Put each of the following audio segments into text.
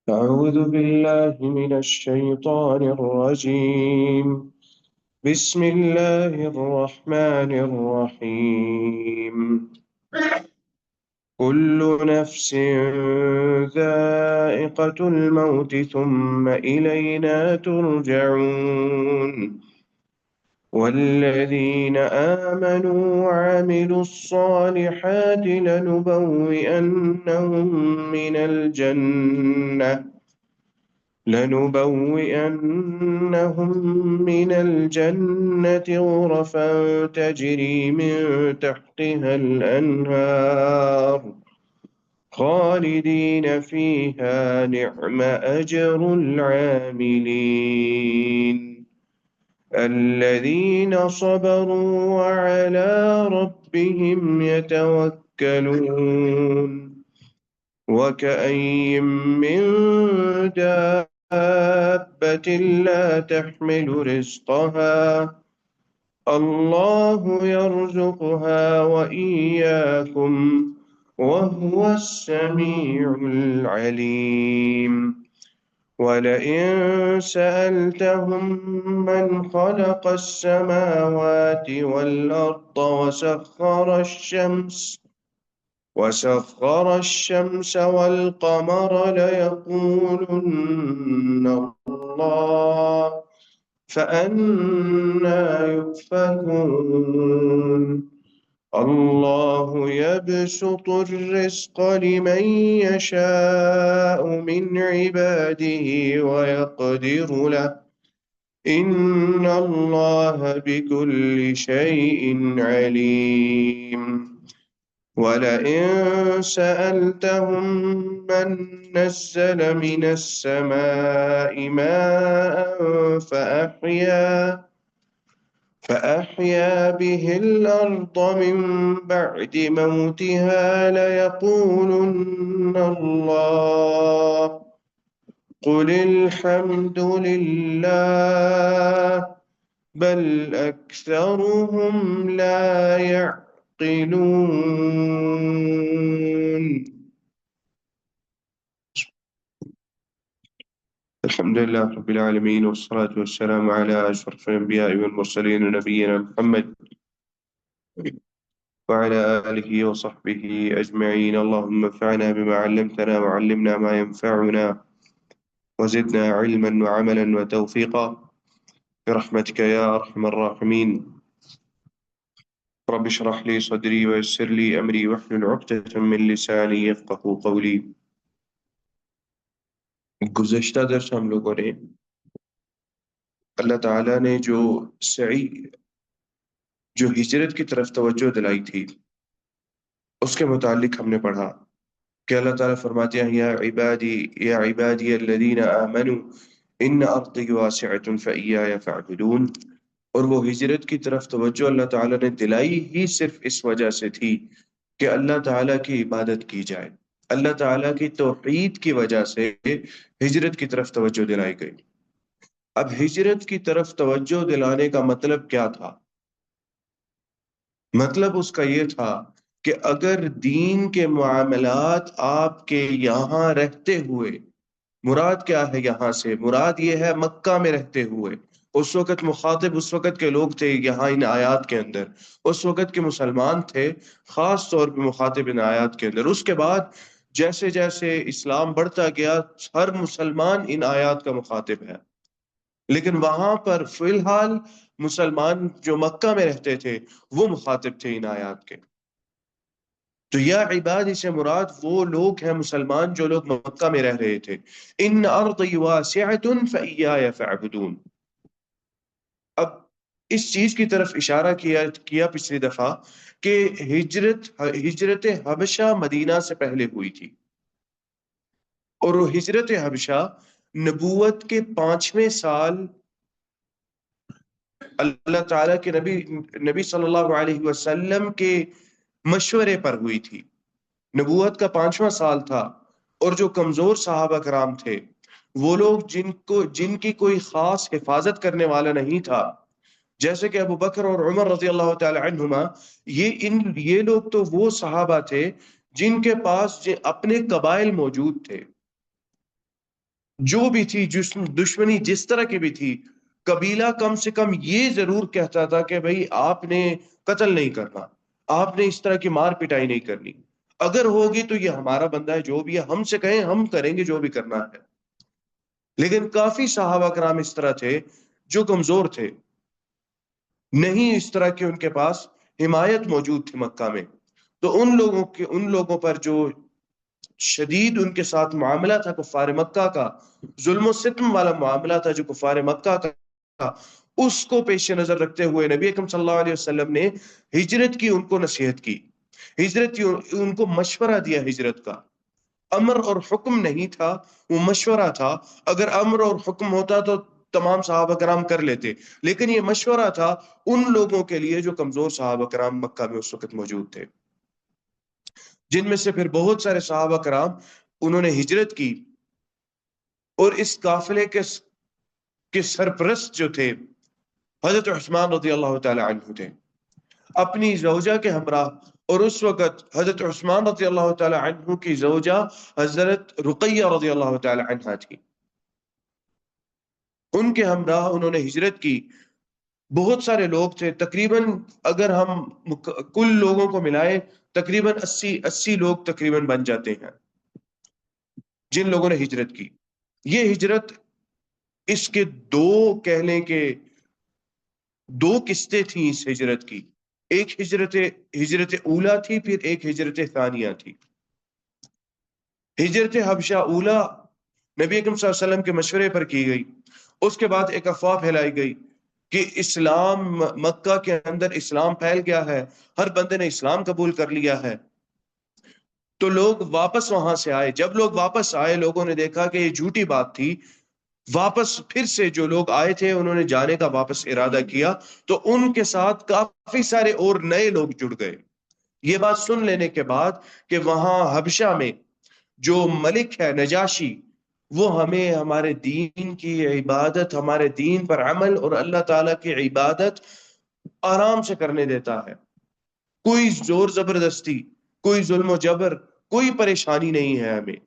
أعوذ بالله من الشيطان الرجيم. بسم الله الرحمن الرحيم. كل نفس ذائقة الموت ثم إلينا ترجعون. والذين آمنوا وعملوا الصالحات لنبوئنهم من الجنة غرفا تجري من تحتها الأنهار خالدين فيها نعم أجر العاملين الذين صبروا وعلى ربهم يتوكلون. وكأين من دابة لا تحمل رزقها الله يرزقها وإياكم وهو السميع العليم. ولئن سألتهم من خلق السماوات والأرض وسخر الشمس والقمر ليقولن الله فأنى يؤفكون. الله يبسط الرزق لمن يشاء من عباده ويقدر له إن الله بكل شيء عليم. ولئن سألتهم من نزل من السماء ماء فأحيا به الأرض من بعد موتها ليقولن الله قل الحمد لله بل أكثرهم لا يعقلون. الحمد لله رب العالمين، والصلاة والسلام على أشرف الأنبياء والمرسلين نبينا محمد وعلى آله وصحبه أجمعين. اللهم انفعنا بما علمتنا وعلمنا ما ينفعنا وزدنا علما وعملا وتوفيقا برحمتك يا أرحم الراحمين. رب اشرح لي صدري ويسر لي أمري واحلل عقدة من لساني يفقه قولي. گزشتہ درس ہم لوگوں نے اللہ تعالیٰ نے جو ہجرت کی طرف توجہ دلائی تھی اس کے متعلق ہم نے پڑھا کہ اللہ تعالیٰ فرماتے ہیں یا عبادی الذین آمنوا ان ارضی واسعۃ فإیایا فاعبدون. اور وہ ہجرت کی طرف توجہ اللہ تعالیٰ نے دلائی ہی صرف اس وجہ سے تھی کہ اللہ تعالیٰ کی عبادت کی جائے. اللہ تعالیٰ کی توحید کی وجہ سے ہجرت کی طرف توجہ دلائی گئی. اب ہجرت کی طرف توجہ دلانے کا مطلب کیا تھا؟ مطلب اس کا یہ تھا کہ اگر دین کے معاملات آپ کے یہاں رہتے ہوئے، مراد کیا ہے یہاں سے؟ مراد یہ ہے مکہ میں رہتے ہوئے. اس وقت مخاطب اس وقت کے لوگ تھے یہاں ان آیات کے اندر، اس وقت کے مسلمان تھے خاص طور پہ مخاطب ان آیات کے اندر. اس کے بعد جیسے جیسے اسلام بڑھتا گیا ہر مسلمان ان آیات کا مخاطب ہے، لیکن وہاں پر فی الحال مسلمان جو مکہ میں رہتے تھے وہ مخاطب تھے ان آیات کے. تو یا عباد سے مراد وہ لوگ ہیں مسلمان جو لوگ مکہ میں رہ رہے تھے. ان ارضی واسعۃ فإیایا فاعبدون. اب اس چیز کی طرف اشارہ کیا پچھلی دفعہ کہ ہجرت حبشہ مدینہ سے پہلے ہوئی تھی، اور وہ ہجرت حبشہ نبوت کے 5ویں سال اللہ تعالیٰ کے نبی صلی اللہ علیہ وسلم کے مشورے پر ہوئی تھی. نبوت کا 5واں سال تھا، اور جو کمزور صحابہ کرام تھے، وہ لوگ جن کی کوئی خاص حفاظت کرنے والا نہیں تھا، جیسے کہ ابو بکر اور عمر رضی اللہ تعالی عنہما، یہ لوگ تو وہ صحابہ تھے جن کے پاس اپنے قبائل موجود تھے. جو بھی تھی، جس دشمنی جس طرح کی بھی تھی، قبیلہ کم سے کم یہ ضرور کہتا تھا کہ بھئی آپ نے قتل نہیں کرنا، آپ نے اس طرح کی مار پٹائی نہیں کرنی، اگر ہوگی تو یہ ہمارا بندہ ہے، جو بھی ہے ہم سے کہیں، ہم کریں گے جو بھی کرنا ہے۔ لیکن کافی صحابہ کرام اس طرح تھے جو کمزور تھے، نہیں اس طرح کی ان کے پاس حمایت موجود تھی مکہ میں، تو ان لوگوں پر جو شدید ان کے ساتھ معاملہ تھا کفار مکہ کا، ظلم و ستم والا معاملہ تھا جو کفار مکہ کا تھا، اس کو پیش نظر رکھتے ہوئے نبی اکرم صلی اللہ علیہ وسلم نے ہجرت کی ان کو نصیحت کی، ہجرت کی ان کو مشورہ دیا ہجرت کا۔ امر اور حکم نہیں تھا، وہ مشورہ تھا۔ اگر امر اور حکم ہوتا تو تمام صحابہ کرام کر لیتے، لیکن یہ مشورہ تھا ان لوگوں کے لیے جو کمزور صحابہ کرام مکہ میں اس وقت موجود تھے، جن میں سے پھر بہت سارے صحابہ کرام انہوں نے ہجرت کی، اور اس قافلے کے سرپرست جو تھے حضرت عثمان رضی اللہ تعالی عنہ تھے، اپنی زوجہ کے ہمراہ۔ اور اس وقت حضرت عثمان رضی اللہ تعالی عنہ کی زوجہ حضرت رقیہ رضی اللہ تعالی عنہ تھی، ان کے ہمراہ انہوں نے ہجرت کی۔ بہت سارے لوگ تھے، تقریباً اگر ہم کل لوگوں کو ملائے تقریباً 80 لوگ تقریباً بن جاتے ہیں جن لوگوں نے ہجرت کی۔ یہ ہجرت، اس کے کہہ لیں کہ دو قسطیں تھیں اس ہجرت کی، ایک ہجرت اولا تھی، پھر ایک ہجرت ثانیہ تھی۔ ہجرت حبشہ اولا نبی اکرم صلی اللہ علیہ وسلم کے مشورے پر کی گئی، اس کے بعد ایک افواہ پھیلائی گئی کہ اسلام، مکہ کے اندر اسلام پھیل گیا ہے، ہر بندے نے اسلام قبول کر لیا ہے۔ تو لوگ واپس وہاں سے آئے، جب لوگ واپس آئے لوگوں نے دیکھا کہ یہ جھوٹی بات تھی، واپس پھر سے جو لوگ آئے تھے انہوں نے جانے کا واپس ارادہ کیا، تو ان کے ساتھ کافی سارے اور نئے لوگ جڑ گئے۔ یہ بات سن لینے کے بعد کہ وہاں حبشہ میں جو ملک ہے نجاشی، وہ ہمیں ہمارے دین کی عبادت، ہمارے دین پر عمل اور اللہ تعالیٰ کی عبادت آرام سے کرنے دیتا ہے، کوئی زور زبردستی، کوئی ظلم و جبر، کوئی پریشانی نہیں ہے ہمیں۔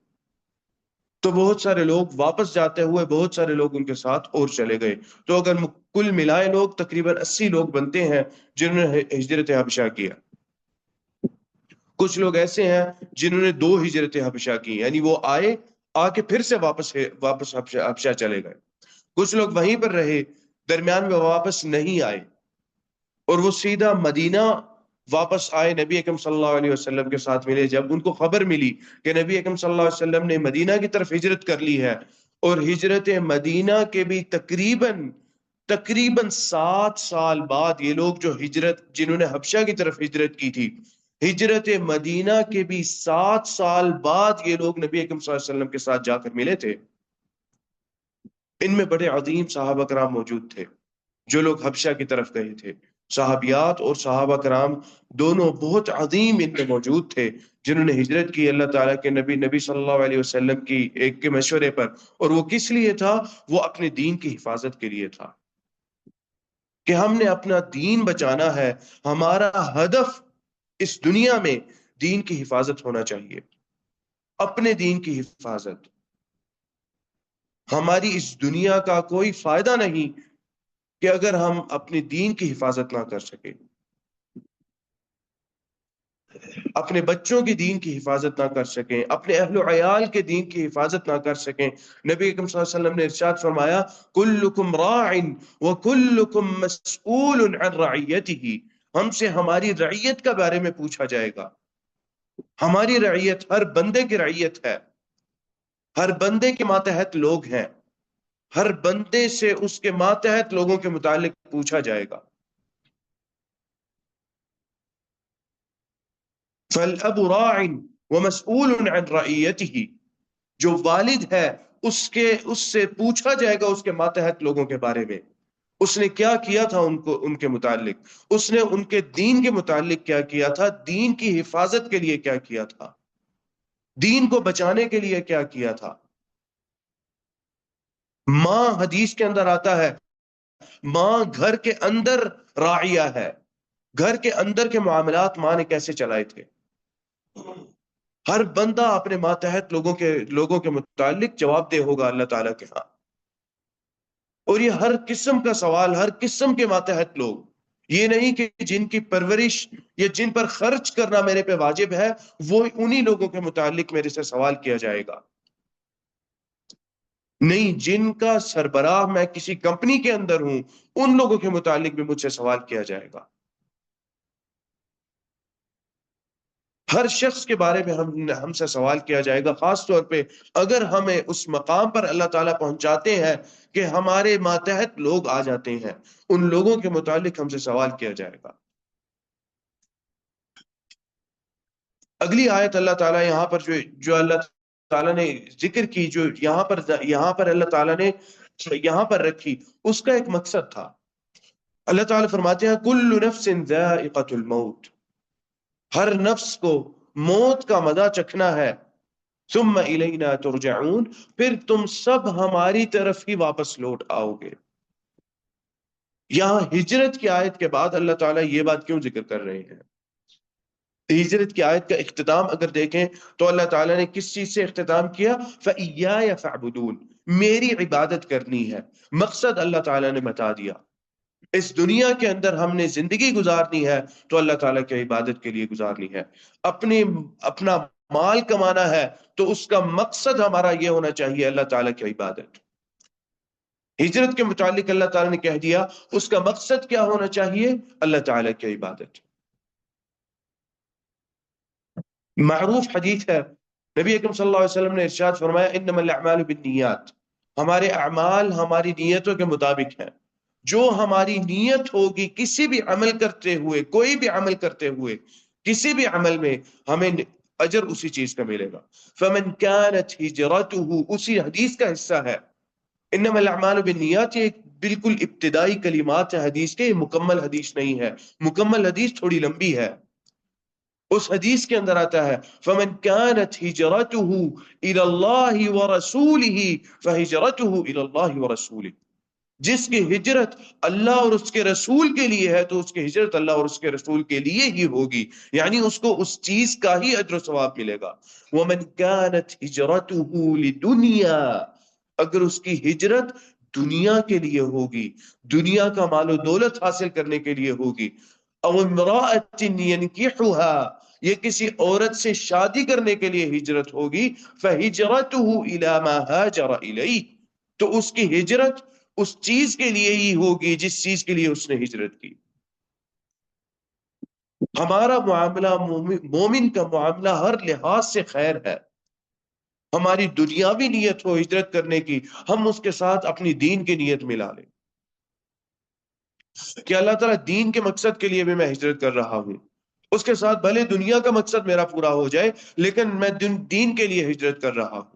تو بہت سارے لوگ واپس جاتے ہوئے، بہت سارے لوگ ان کے ساتھ اور چلے گئے، تو اگر کل ملائے لوگ تقریباً 80 لوگ بنتے ہیں جنہوں نے ہجرت حبشہ کیا۔ کچھ لوگ ایسے ہیں جنہوں نے 2 ہجرت حبشہ کی، یعنی وہ آ کے پھر سے واپس حبشہ چلے گئے۔ کچھ لوگ وہیں پر رہے، درمیان میں واپس نہیں آئے، اور وہ سیدھا مدینہ واپس آئے، نبی اکرم صلی اللہ علیہ وسلم کے ساتھ ملے۔ جب ان کو خبر ملی کہ نبی اکرم صلی اللہ علیہ وسلم نے مدینہ کی طرف ہجرت کر لی ہے، اور ہجرت مدینہ کے بھی تقریباً 7 سال بعد یہ لوگ جو جنہوں نے حبشہ کی طرف ہجرت کی تھی، ہجرت مدینہ کے بھی 7 سال بعد یہ لوگ نبی اکرم صلی اللہ علیہ وسلم کے ساتھ جا کر ملے تھے۔ ان میں بڑے عظیم صحابہ کرام موجود تھے جو لوگ حبشہ کی طرف گئے تھے، صحابیات اور صحابہ کرام دونوں بہت عظیم ان میں موجود تھے جنہوں نے ہجرت کی اللہ تعالیٰ کے نبی صلی اللہ علیہ وسلم کی ایک کے مشورے پر۔ اور وہ کس لیے تھا؟ وہ اپنے دین کی حفاظت کے لیے تھا کہ ہم نے اپنا دین بچانا ہے، ہمارا ہدف اس دنیا میں دین کی حفاظت ہونا چاہیے، اپنے دین کی حفاظت۔ ہماری اس دنیا کا کوئی فائدہ نہیں کہ اگر ہم اپنے دین کی حفاظت نہ کر سکیں، اپنے بچوں کی دین کی حفاظت نہ کر سکیں، اپنے اہل و عیال کے دین کی حفاظت نہ کر سکیں۔ نبی اکرم صلی اللہ علیہ وسلم نے ارشاد فرمایا، کلکم راع وکلکم مسئول عن رعیتہ، ہم سے ہماری رعیت کے بارے میں پوچھا جائے گا۔ ہماری رعیت ہر بندے کی رعیت ہے، ہر بندے کے ماتحت لوگ ہیں، ہر بندے سے اس کے ماتحت لوگوں کے متعلق پوچھا جائے گا۔ فالاب راع ومسئول عن رعیتہ، جو والد ہے اس سے پوچھا جائے گا اس کے ماتحت لوگوں کے بارے میں، اس نے کیا کیا تھا ان کے متعلق، اس نے ان کے دین کے متعلق کیا کیا تھا، دین کی حفاظت کے لیے کیا کیا تھا، دین کو بچانے کے لیے کیا کیا تھا۔ ماں، حدیث کے اندر آتا ہے، ماں گھر کے اندر راعیہ ہے، گھر کے اندر کے معاملات ماں نے کیسے چلائے تھے۔ ہر بندہ اپنے ماتحت لوگوں کے متعلق جواب دہ ہوگا اللہ تعالیٰ کے ہاں. اور یہ ہر قسم کا سوال، ہر قسم کے ماتحت لوگ، یہ نہیں کہ جن کی پرورش یا جن پر خرچ کرنا میرے پہ واجب ہے وہ انہی لوگوں کے متعلق میرے سے سوال کیا جائے گا. نہیں، جن کا سربراہ میں کسی کمپنی کے اندر ہوں ان لوگوں کے متعلق بھی مجھ سے سوال کیا جائے گا. ہر شخص کے بارے میں ہم سے سوال کیا جائے گا، خاص طور پہ اگر ہمیں اس مقام پر اللہ تعالیٰ پہنچاتے ہیں کہ ہمارے ماتحت لوگ آ جاتے ہیں، ان لوگوں کے متعلق ہم سے سوال کیا جائے گا. اگلی آیت اللہ تعالیٰ یہاں پر جو اللہ تعالیٰ نے ذکر کی، جو یہاں پر اللہ تعالیٰ نے یہاں پر رکھی، اس کا ایک مقصد تھا. اللہ تعالیٰ فرماتے ہیں کل نفس ذائقۃ الموت، ہر نفس کو موت کا مزہ چکھنا ہے. ثم الینا ترجعون، پھر تم سب ہماری طرف ہی واپس لوٹ آؤ گے. یہاں ہجرت کی آیت کے بعد اللہ تعالیٰ یہ بات کیوں ذکر کر رہے ہیں؟ ہجرت کی آیت کا اختتام اگر دیکھیں تو اللہ تعالیٰ نے کس چیز سے اختتام کیا؟ فَإِيَّايَ فَاعْبُدُونَ، میری عبادت کرنی ہے. مقصد اللہ تعالیٰ نے بتا دیا. اس دنیا کے اندر ہم نے زندگی گزارنی ہے تو اللہ تعالیٰ کی عبادت کے لیے گزارنی ہے. اپنا مال کمانا ہے تو اس کا مقصد ہمارا یہ ہونا چاہیے اللہ تعالیٰ کی عبادت. ہجرت کے متعلق اللہ تعالیٰ نے کہہ دیا، اس کا مقصد کیا ہونا چاہیے؟ اللہ تعالیٰ کی عبادت. معروف حدیث ہے، نبی اکرم صلی اللہ علیہ وسلم نے ارشاد فرمایا انما الاعمال بالنیات، ہمارے اعمال ہماری نیتوں کے مطابق ہیں. جو ہماری نیت ہوگی کسی بھی عمل کرتے ہوئے، کوئی بھی عمل کرتے ہوئے، کسی بھی عمل میں ہمیں اجر اسی چیز کا ملے گا. فمن كانت ہجرته، اسی حدیث کا حصہ ہے. انما الاعمال بالنیات یہ ایک بالکل ابتدائی کلمات ہے حدیث کے، یہ مکمل حدیث نہیں ہے. مکمل حدیث تھوڑی لمبی ہے. اس حدیث کے اندر آتا ہے فمن كانت هجرته الى الله ورسوله فهجرته الى الله ورسوله، جس کی ہجرت اللہ اور اس کے رسول کے لیے ہے تو اس کی ہجرت اللہ اور اس کے رسول کے لیے ہی ہوگی، یعنی اس کو اس چیز کا ہی اجر و ثواب ملے گا. ومن كانت هجرته لدنیا، اگر اس کی ہجرت دنیا کے لیے ہوگی، دنیا کا مال و دولت حاصل کرنے کے لیے ہوگی، او امرأة ينكحها، یہ کسی عورت سے شادی کرنے کے لیے ہجرت ہوگی، فہجرته الى ما هاجر الیہ، تو اس کی ہجرت اس چیز کے لیے ہی ہوگی جس چیز کے لیے اس نے ہجرت کی. ہمارا معاملہ، مومن کا معاملہ ہر لحاظ سے خیر ہے. ہماری دنیاوی نیت ہو ہجرت کرنے کی، ہم اس کے ساتھ اپنی دین کی نیت ملا لیں کہ اللہ تعالیٰ دین کے مقصد کے لیے بھی میں ہجرت کر رہا ہوں. اس کے ساتھ بھلے دنیا کا مقصد میرا پورا ہو جائے لیکن میں دین کے لیے ہجرت کر رہا ہوں.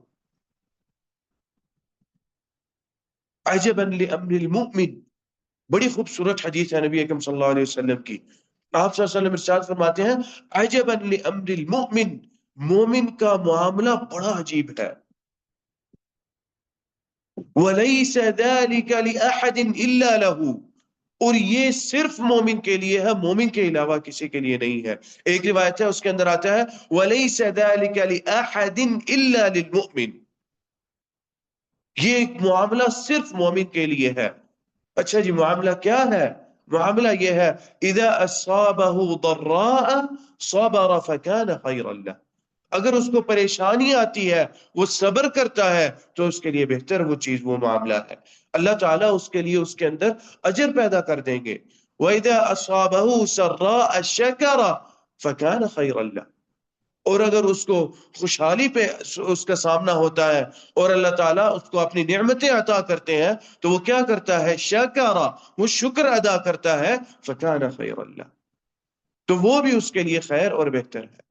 عجبا لامر المؤمن، بڑی خوبصورت حدیث ہے نبی اکرم صلی اللہ علیہ وسلم کی. آپ صلی اللہ علیہ وسلم ارشاد فرماتے ہیں عجبا لامر المؤمن، مومن کا معاملہ بڑا عجیب ہے. وَلَيْسَ ذَلِكَ لِأَحَدٍ إِلَّا لَهُ، اور یہ صرف مومن کے لیے ہے، مومن کے علاوہ کسی کے لیے نہیں ہے. ایک روایت ہے اس کے اندر آتا ہے وَلَيْسَ ذَلِكَ لِأَحَدٍ إِلَّا لِلْمُؤْمِنِ، یہ معاملہ صرف مومن کے لیے ہے. اچھا جی، معاملہ کیا ہے؟ معاملہ یہ ہے اذا اصابه ضراء صبر فكان خيرا له، اگر اس کو پریشانی آتی ہے وہ صبر کرتا ہے تو اس کے لیے بہتر وہ چیز، وہ معاملہ ہے. اللہ تعالیٰ اس کے لیے اس کے اندر اجر پیدا کر دیں گے. وَإِذَا أَصَابَهُ سَرَّاءَ شَكَرَ فَكَانَ خَيْرًا لَهُ، اور اگر اس کو خوشحالی پہ اس کا سامنا ہوتا ہے اور اللہ تعالیٰ اس کو اپنی نعمتیں عطا کرتے ہیں تو وہ کیا کرتا ہے؟ شَكَرَ، وہ شکر ادا کرتا ہے. فَكَانَ خَيْرًا لَهُ، تو وہ بھی اس کے لیے خیر اور بہتر ہے.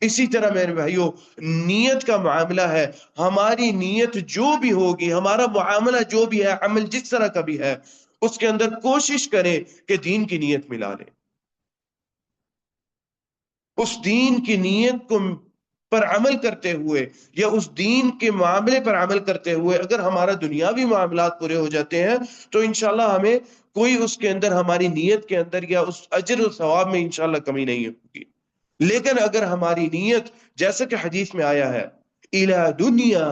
اسی طرح میرے بھائیوں نیت کا معاملہ ہے. ہماری نیت جو بھی ہوگی، ہمارا معاملہ جو بھی ہے، عمل جس طرح کا بھی ہے، اس کے اندر کوشش کریں کہ دین کی نیت ملا لیں. اس دین کی نیت کو پر عمل کرتے ہوئے یا اس دین کے معاملے پر عمل کرتے ہوئے اگر ہمارا دنیاوی معاملات پورے ہو جاتے ہیں تو انشاءاللہ ہمیں کوئی اس کے اندر، ہماری نیت کے اندر یا اس اجر و ثواب میں انشاءاللہ کمی نہیں ہوگی. لیکن اگر ہماری نیت، جیسا کہ حدیث میں آیا ہے، الہ دنیا،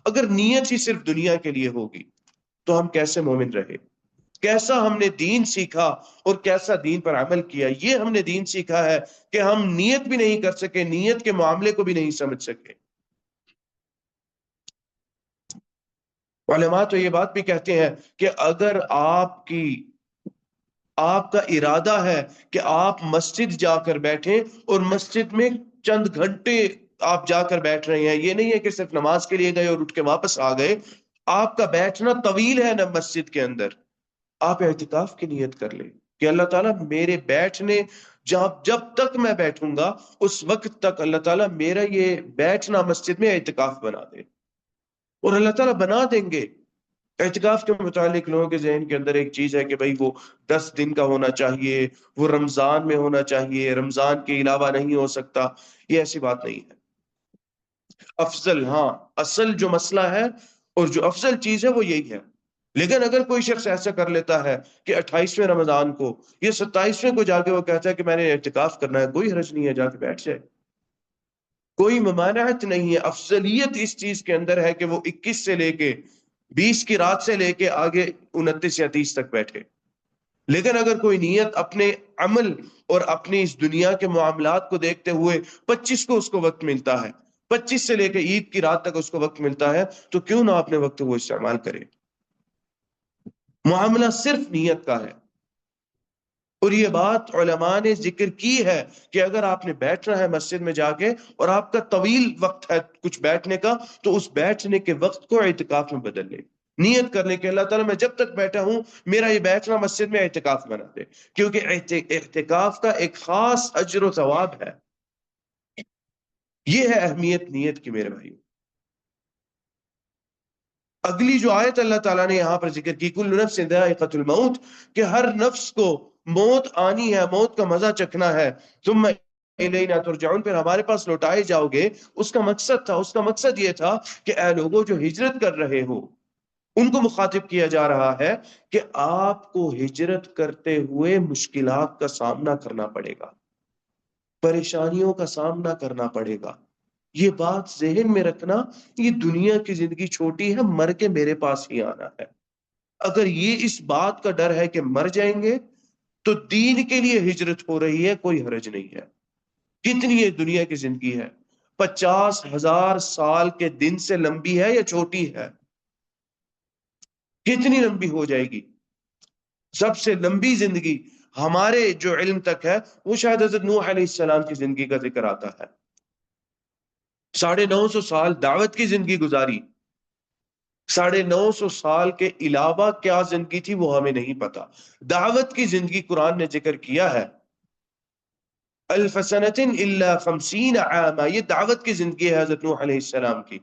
اگر نیت ہی صرف دنیا کے لیے ہوگی تو ہم کیسے مومن رہے؟ کیسا ہم نے دین سیکھا اور کیسا دین پر عمل کیا؟ یہ ہم نے دین سیکھا ہے کہ ہم نیت بھی نہیں کر سکے، نیت کے معاملے کو بھی نہیں سمجھ سکے۔ علماء تو یہ بات بھی کہتے ہیں کہ اگر آپ کا ارادہ ہے کہ آپ مسجد جا کر بیٹھیں اور مسجد میں چند گھنٹے آپ جا کر بیٹھ رہے ہیں، یہ نہیں ہے کہ صرف نماز کے لیے گئے اور اٹھ کے واپس آ گئے، آپ کا بیٹھنا طویل ہے نا مسجد کے اندر، آپ اعتکاف کی نیت کر لیں کہ اللہ تعالیٰ میرے بیٹھنے، جب تک میں بیٹھوں گا اس وقت تک اللہ تعالیٰ میرا یہ بیٹھنا مسجد میں اعتکاف بنا دے، اور اللہ تعالیٰ بنا دیں گے۔ اعتکاف کے متعلق لوگوں کے ذہن کے اندر ایک چیز ہے کہ بھئی وہ 10 دن کا ہونا چاہیے، وہ رمضان میں ہونا چاہیے، رمضان کے علاوہ نہیں ہو سکتا۔ یہ ایسی بات نہیں ہے۔ افضل، ہاں، اصل جو مسئلہ ہے اور جو افضل چیز ہے وہ یہی ہے۔ لیکن اگر کوئی شخص ایسا کر لیتا ہے کہ 28ویں رمضان کو یا 27ویں کو جا کے وہ کہتا ہے کہ میں نے اعتکاف کرنا ہے، کوئی حرج نہیں ہے، جا کے بیٹھ جائے، کوئی ممانعت نہیں ہے۔ افضلیت اس چیز کے اندر ہے کہ وہ 21 سے لے کے 20 کی رات سے لے کے آگے 29 یا 30 تک بیٹھے۔ لیکن اگر کوئی نیت اپنے عمل اور اپنی اس دنیا کے معاملات کو دیکھتے ہوئے 25 کو اس کو وقت ملتا ہے، 25 سے لے کے عید کی رات تک اس کو وقت ملتا ہے، تو کیوں نہ اپنے وقت وہ استعمال کرے؟ معاملہ صرف نیت کا ہے۔ اور یہ بات علماء نے ذکر کی ہے کہ اگر آپ نے بیٹھنا ہے مسجد میں جا کے اور آپ کا طویل وقت ہے کچھ بیٹھنے کا، تو اس بیٹھنے کے وقت کو اعتکاف میں بدل لے، نیت کر لے کہ اللہ تعالیٰ میں جب تک بیٹھا ہوں میرا یہ بیٹھنا مسجد میں اعتکاف بنا دے، کیونکہ اعتکاف کا ایک خاص اجر و ثواب ہے۔ یہ ہے اہمیت نیت کی میرے بھائی۔ اگلی جو آیت اللہ تعالیٰ نے یہاں پر ذکر کی، کل نفس ذائقۃ الموت، کہ ہر نفس کو موت آنی ہے، موت کا مزہ چکھنا ہے، ثم الینا ترجعون، پھر ہمارے پاس لوٹائے جاؤ گے۔ اس کا مقصد یہ تھا کہ اے لوگوں جو ہجرت کر رہے ہو، ان کو مخاطب کیا جا رہا ہے کہ آپ کو ہجرت کرتے ہوئے مشکلات کا سامنا کرنا پڑے گا، پریشانیوں کا سامنا کرنا پڑے گا۔ یہ بات ذہن میں رکھنا، یہ دنیا کی زندگی چھوٹی ہے، مر کے میرے پاس ہی آنا ہے۔ اگر یہ اس بات کا ڈر ہے کہ مر جائیں گے تو دین کے لیے ہجرت ہو رہی ہے، کوئی حرج نہیں ہے۔ کتنی یہ دنیا کی زندگی ہے؟ 50,000 سال کے دن سے لمبی ہے یا چھوٹی ہے؟ کتنی لمبی ہو جائے گی؟ سب سے لمبی زندگی ہمارے جو علم تک ہے وہ شاید حضرت نوح علیہ السلام کی زندگی کا ذکر آتا ہے۔ 950 سال دعوت کی زندگی گزاری، 950 سال کے علاوہ کیا زندگی تھی وہ ہمیں نہیں پتا۔ دعوت کی زندگی قرآن نے ذکر کیا ہے، الف سنۃ الا 50 عاما، یہ دعوت کی زندگی ہے حضرت نوح علیہ السلام کی۔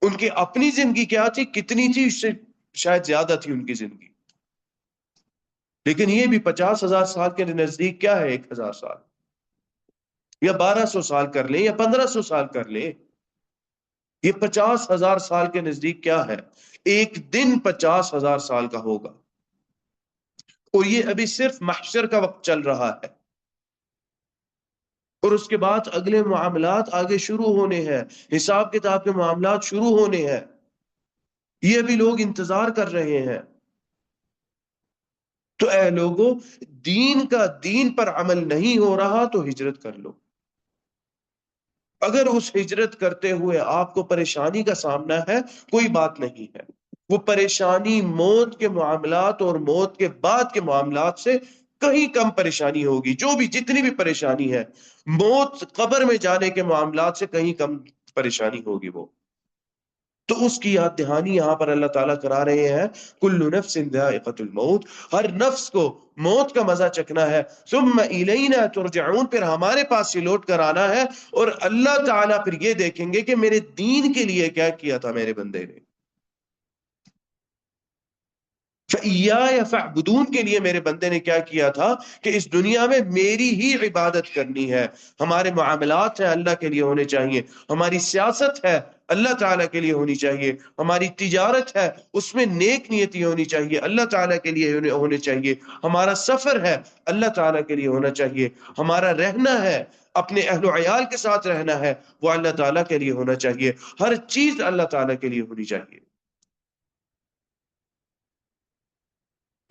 ان کی اپنی زندگی کیا تھی، کتنی تھی؟ اس سے شاید زیادہ تھی ان کی زندگی، لیکن یہ بھی 50,000 سال کے نزدیک کیا ہے، 1,000 سال یا 1,200 سال کر لیں یا 1,500 سال کر لیں، یہ 50,000 سال کے نزدیک کیا ہے؟ ایک دن 50,000 سال کا ہوگا، اور یہ ابھی صرف محشر کا وقت چل رہا ہے، اور اس کے بعد اگلے معاملات آگے شروع ہونے ہیں، حساب کتاب کے معاملات شروع ہونے ہیں، یہ ابھی لوگ انتظار کر رہے ہیں۔ تو اے لوگوں، دین پر عمل نہیں ہو رہا تو ہجرت کر لو۔ اگر اس ہجرت کرتے ہوئے آپ کو پریشانی کا سامنا ہے، کوئی بات نہیں ہے، وہ پریشانی موت کے معاملات اور موت کے بعد کے معاملات سے کہیں کم پریشانی ہوگی۔ جو بھی جتنی بھی پریشانی ہے، موت قبر میں جانے کے معاملات سے کہیں کم پریشانی ہوگی وہ۔ تو اس کی یاد دہانی یہاں پر اللہ تعالیٰ کرا رہے ہیں، کل نفس ذائقۃ الموت، ہر نفس کو موت کا مزہ چکھنا ہے، ثم الینا ترجعون، پھر ہمارے پاس سے لوٹ کر آنا ہے، اور اللہ تعالیٰ پھر یہ دیکھیں گے کہ میرے دین کے لیے کیا کیا تھا میرے بندے نے۔ فَإِيَّايَ فَاعْبُدُونَ کے لیے میرے بندے نے کیا کیا تھا کہ اس دنیا میں میری ہی عبادت کرنی ہے۔ ہمارے معاملات ہیں اللہ کے لیے ہونے چاہیے، ہماری سیاست ہے اللہ تعالیٰ کے لیے ہونی چاہیے. ہماری تجارت ہے اس میں نیک نیتی ہونی چاہیے، اللہ تعالیٰ کے لیے ہونے چاہیے. ہمارا سفر ہے اللہ تعالیٰ کے لیے ہونا چاہیے. ہمارا رہنا ہے، اپنے اہل و عیال کے ساتھ رہنا ہے، وہ اللہ تعالیٰ کے لیے ہونا چاہیے. ہر چیز اللہ تعالیٰ کے لیے ہونی چاہیے.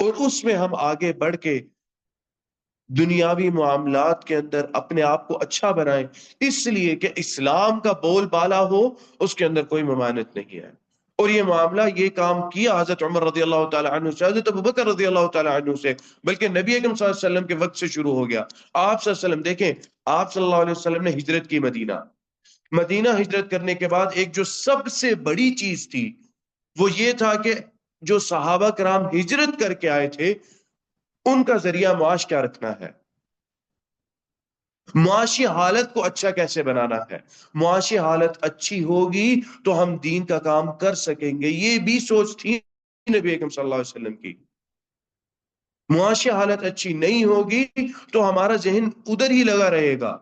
اور اس میں ہم آگے بڑھ کے دنیاوی معاملات کے اندر اپنے آپ کو اچھا بنائیں، اس لیے کہ اسلام کا بول بالا ہو، اس کے اندر کوئی ممانعت نہیں ہے. اور یہ معاملہ، یہ کام کیا حضرت عمر رضی اللہ تعالی عنہ سے، حضرت ابوبکر رضی اللہ تعالی عنہ سے، بلکہ نبی اکرم صلی اللہ علیہ وسلم کے وقت سے شروع ہو گیا. آپ صلی اللہ علیہ وسلم دیکھیں، آپ صلی اللہ علیہ وسلم نے ہجرت کی مدینہ ہجرت کرنے کے بعد ایک جو سب سے بڑی چیز تھی وہ یہ تھا کہ جو صحابہ کرام ہجرت کر کے آئے تھے ان کا ذریعہ معاش کیا رکھنا ہے، معاشی حالت کو اچھا کیسے بنانا ہے. معاشی حالت اچھی ہوگی تو ہم دین کا کام کر سکیں گے. یہ بھی سوچ تھی نبی اکرم صلی اللہ علیہ وسلم کی. معاشی حالت اچھی نہیں ہوگی تو ہمارا ذہن ادھر ہی لگا رہے گا،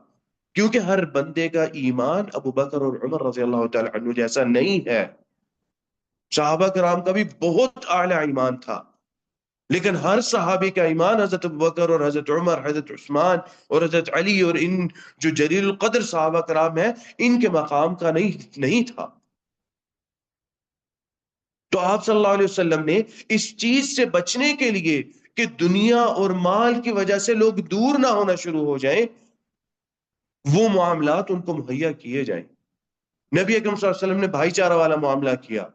کیونکہ ہر بندے کا ایمان ابو بکر اور عمر رضی اللہ تعالی عنہ جیسا نہیں ہے. صحابہ کرام کا بھی بہت اعلی ایمان تھا، لیکن ہر صحابی کا ایمان حضرت ابوبکر اور حضرت عمر، حضرت عثمان اور حضرت علی اور ان جو جلیل القدر صحابہ کرام ہیں، ان کے مقام کا نہیں تھا. تو آپ صلی اللہ علیہ وسلم نے اس چیز سے بچنے کے لیے کہ دنیا اور مال کی وجہ سے لوگ دور نہ ہونا شروع ہو جائیں، وہ معاملات ان کو مہیا کیے جائیں. نبی اکرم صلی اللہ علیہ وسلم نے بھائی چارہ والا معاملہ کیا،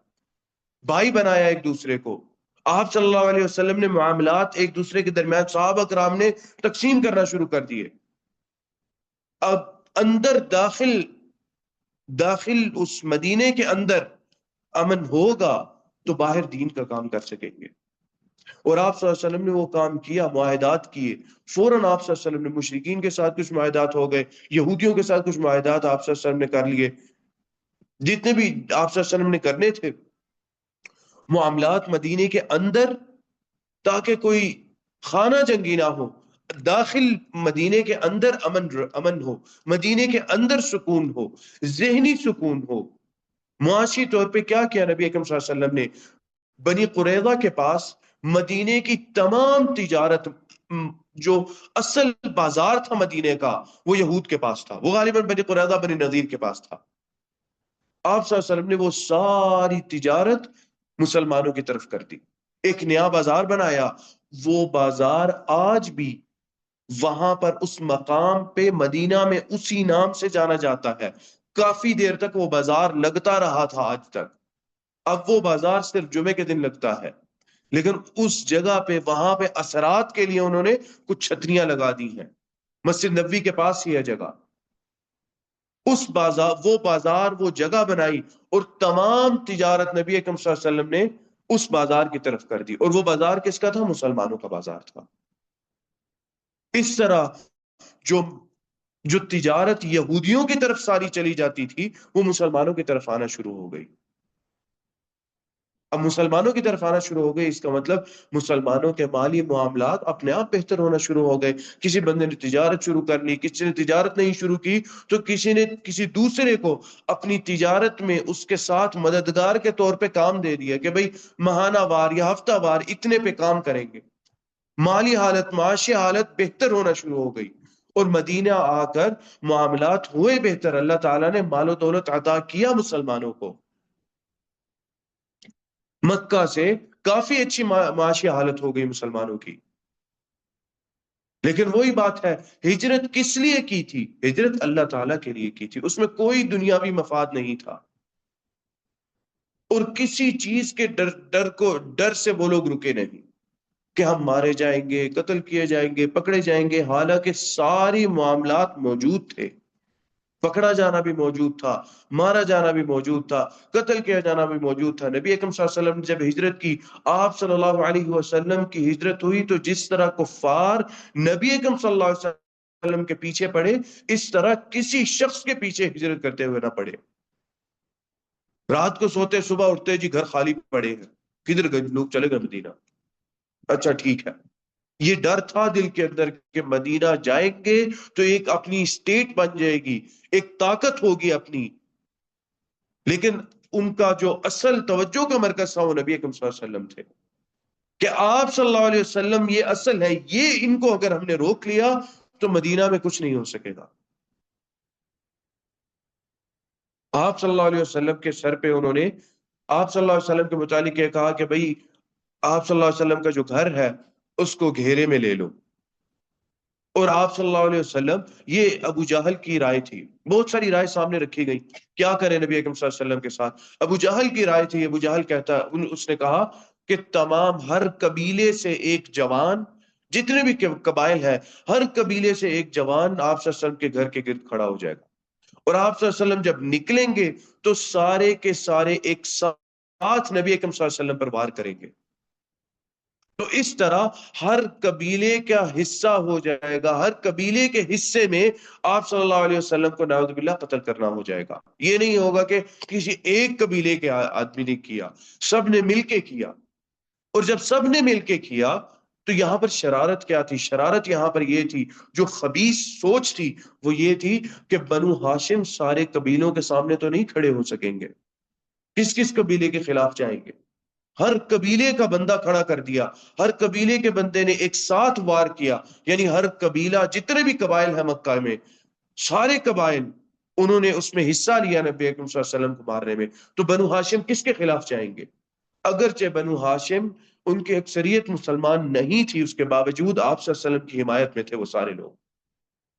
بھائی بنایا ایک دوسرے کو. آپ صلی اللہ علیہ وسلم نے معاملات ایک دوسرے کے درمیان صحابہ کرام نے تقسیم کرنا شروع کر دیے. اب اندر داخل اس مدینے کے اندر امن ہوگا تو باہر دین کا کام کر سکیں گے. اور آپ صلی اللہ علیہ وسلم نے وہ کام کیا، معاہدات کیے. فوراً آپ صلی اللہ علیہ وسلم نے مشرکین کے ساتھ کچھ معاہدات ہو گئے، یہودیوں کے ساتھ کچھ معاہدات آپ صلی اللہ علیہ وسلم نے کر لیے، جتنے بھی آپ صلی اللہ علیہ وسلم نے کرنے تھے معاملات مدینے کے اندر، تاکہ کوئی خانہ جنگی نہ ہو. داخل مدینے کے اندر امن ہو، مدینے کے اندر سکون ہو، ذہنی سکون ہو. معاشی طور پہ کیا کیا نبی اکرم صلی اللہ علیہ وسلم نے؟ بنی قریظہ کے پاس مدینے کی تمام تجارت، جو اصل بازار تھا مدینے کا، وہ یہود کے پاس تھا. وہ غالباً بنی قریظہ بنی نذیر کے پاس تھا. آپ صلی اللہ علیہ وسلم نے وہ ساری تجارت مسلمانوں کی طرف کر دی، ایک نیا بازار بنایا. وہ بازار آج بھی وہاں پر اس مقام پہ مدینہ میں اسی نام سے جانا جاتا ہے. کافی دیر تک وہ بازار لگتا رہا تھا آج تک. اب وہ بازار صرف جمعے کے دن لگتا ہے، لیکن اس جگہ پہ وہاں پہ اثرات کے لیے انہوں نے کچھ چھتریاں لگا دی ہیں. مسجد نبوی کے پاس ہی ہے جگہ. اس بازار وہ جگہ بنائی اور تمام تجارت نبی اکرم صلی اللہ علیہ وسلم نے اس بازار کی طرف کر دی. اور وہ بازار کس کا تھا؟ مسلمانوں کا بازار تھا. اس طرح جو جو تجارت یہودیوں کی طرف ساری چلی جاتی تھی وہ مسلمانوں کی طرف آنا شروع ہو گئی. اب مسلمانوں کی طرف آنا شروع ہو گئی، اس کا مطلب مسلمانوں کے مالی معاملات اپنے آپ بہتر ہونا شروع ہو گئے. کسی بندے نے تجارت شروع کر لی، کسی نے تجارت نہیں شروع کی تو کسی نے کسی دوسرے کو اپنی تجارت میں اس کے ساتھ مددگار کے طور پہ کام دے دیا کہ بھئی ماہانہ وار یا ہفتہ وار اتنے پہ کام کریں گے. مالی حالت، معاشی حالت بہتر ہونا شروع ہو گئی. اور مدینہ آ کر معاملات ہوئے بہتر. اللہ تعالیٰ نے مال و دولت عطا کیا مسلمانوں کو. مکہ سے کافی اچھی معاشی حالت ہو گئی مسلمانوں کی. لیکن وہی بات ہے، ہجرت کس لیے کی تھی؟ ہجرت اللہ تعالیٰ کے لیے کی تھی. اس میں کوئی دنیاوی مفاد نہیں تھا. اور کسی چیز کے ڈر سے وہ لوگ رکے نہیں کہ ہم مارے جائیں گے، قتل کیے جائیں گے، پکڑے جائیں گے. حالانکہ ساری معاملات موجود تھے. پکڑا جانا بھی موجود تھا، مارا جانا بھی موجود تھا، قتل کیا جانا بھی موجود تھا. نبی اکرم صلی اللہ علیہ وسلم نے جب ہجرت کی، آپ صلی اللہ علیہ وسلم کی ہجرت ہوئی تو جس طرح کفار نبی اکرم صلی اللہ علیہ وسلم کے پیچھے پڑے، اس طرح کسی شخص کے پیچھے ہجرت کرتے ہوئے نہ پڑے. رات کو سوتے صبح اٹھتے جی گھر خالی پڑے ہیں، کدھر گئے لوگ؟ چلے گئے مدینہ. اچھا ٹھیک ہے. یہ ڈر تھا دل کے اندر کہ مدینہ جائیں گے تو ایک اپنی اسٹیٹ بن جائے گی، ایک طاقت ہوگی اپنی. لیکن ان کا جو اصل توجہ کا مرکز تھا وہ نبی اکرم صلی اللہ علیہ وسلم تھے، کہ آپ صلی اللہ علیہ وسلم یہ اصل ہے، یہ ان کو اگر ہم نے روک لیا تو مدینہ میں کچھ نہیں ہو سکے گا۔ آپ صلی اللہ علیہ وسلم کے سر پہ انہوں نے آپ صلی اللہ علیہ وسلم کے متعلق یہ کہا کہ بھئی آپ صلی اللہ علیہ وسلم کا جو گھر ہے اس کو گھیرے میں لے لو۔ اور آپ صلی اللہ علیہ وسلم، یہ ابو جہل کی رائے تھی، بہت ساری رائے سامنے رکھی گئی، کیا کریں نبی اکرم صلی اللہ علیہ وسلم کے ساتھ۔ ابو جہل کی رائے تھی، ابو جہل کہتا اس نے کہا کہ تمام ہر قبیلے سے ایک جوان، جتنے بھی قبائل ہیں ہر قبیلے سے ایک جوان آپ صلی اللہ علیہ وسلم کے گھر کے گرد کھڑا ہو جائے گا، اور آپ صلی اللہ علیہ وسلم جب نکلیں گے تو سارے کے سارے ایک ساتھ نبی اکرم صلی اللہ علیہ وسلم پر وار کریں گے۔ تو اس طرح ہر قبیلے کا حصہ ہو جائے گا، ہر قبیلے کے حصے میں آپ صلی اللہ علیہ وسلم کو نعوذ باللہ قتل کرنا ہو جائے گا۔ یہ نہیں ہوگا کہ کسی ایک قبیلے کے آدمی نے کیا، سب نے مل کے کیا۔ اور جب سب نے مل کے کیا تو یہاں پر شرارت کیا تھی؟ شرارت یہاں پر یہ تھی، جو خبیث سوچ تھی وہ یہ تھی کہ بنو ہاشم سارے قبیلوں کے سامنے تو نہیں کھڑے ہو سکیں گے، کس کس قبیلے کے خلاف جائیں گے؟ ہر قبیلے کا بندہ کھڑا کر دیا، ہر قبیلے کے بندے نے ایک ساتھ وار کیا، یعنی ہر قبیلہ، جتنے بھی قبائل ہیں مکہ میں، سارے قبائل انہوں نے اس میں حصہ لیا نبی اکرم صلی اللہ علیہ وسلم کو مارنے میں۔ تو بنو ہاشم کس کے خلاف جائیں گے؟ اگرچہ بنو ہاشم ان کی اکثریت مسلمان نہیں تھی، اس کے باوجود آپ صلی اللہ علیہ وسلم کی حمایت میں تھے وہ سارے لوگ۔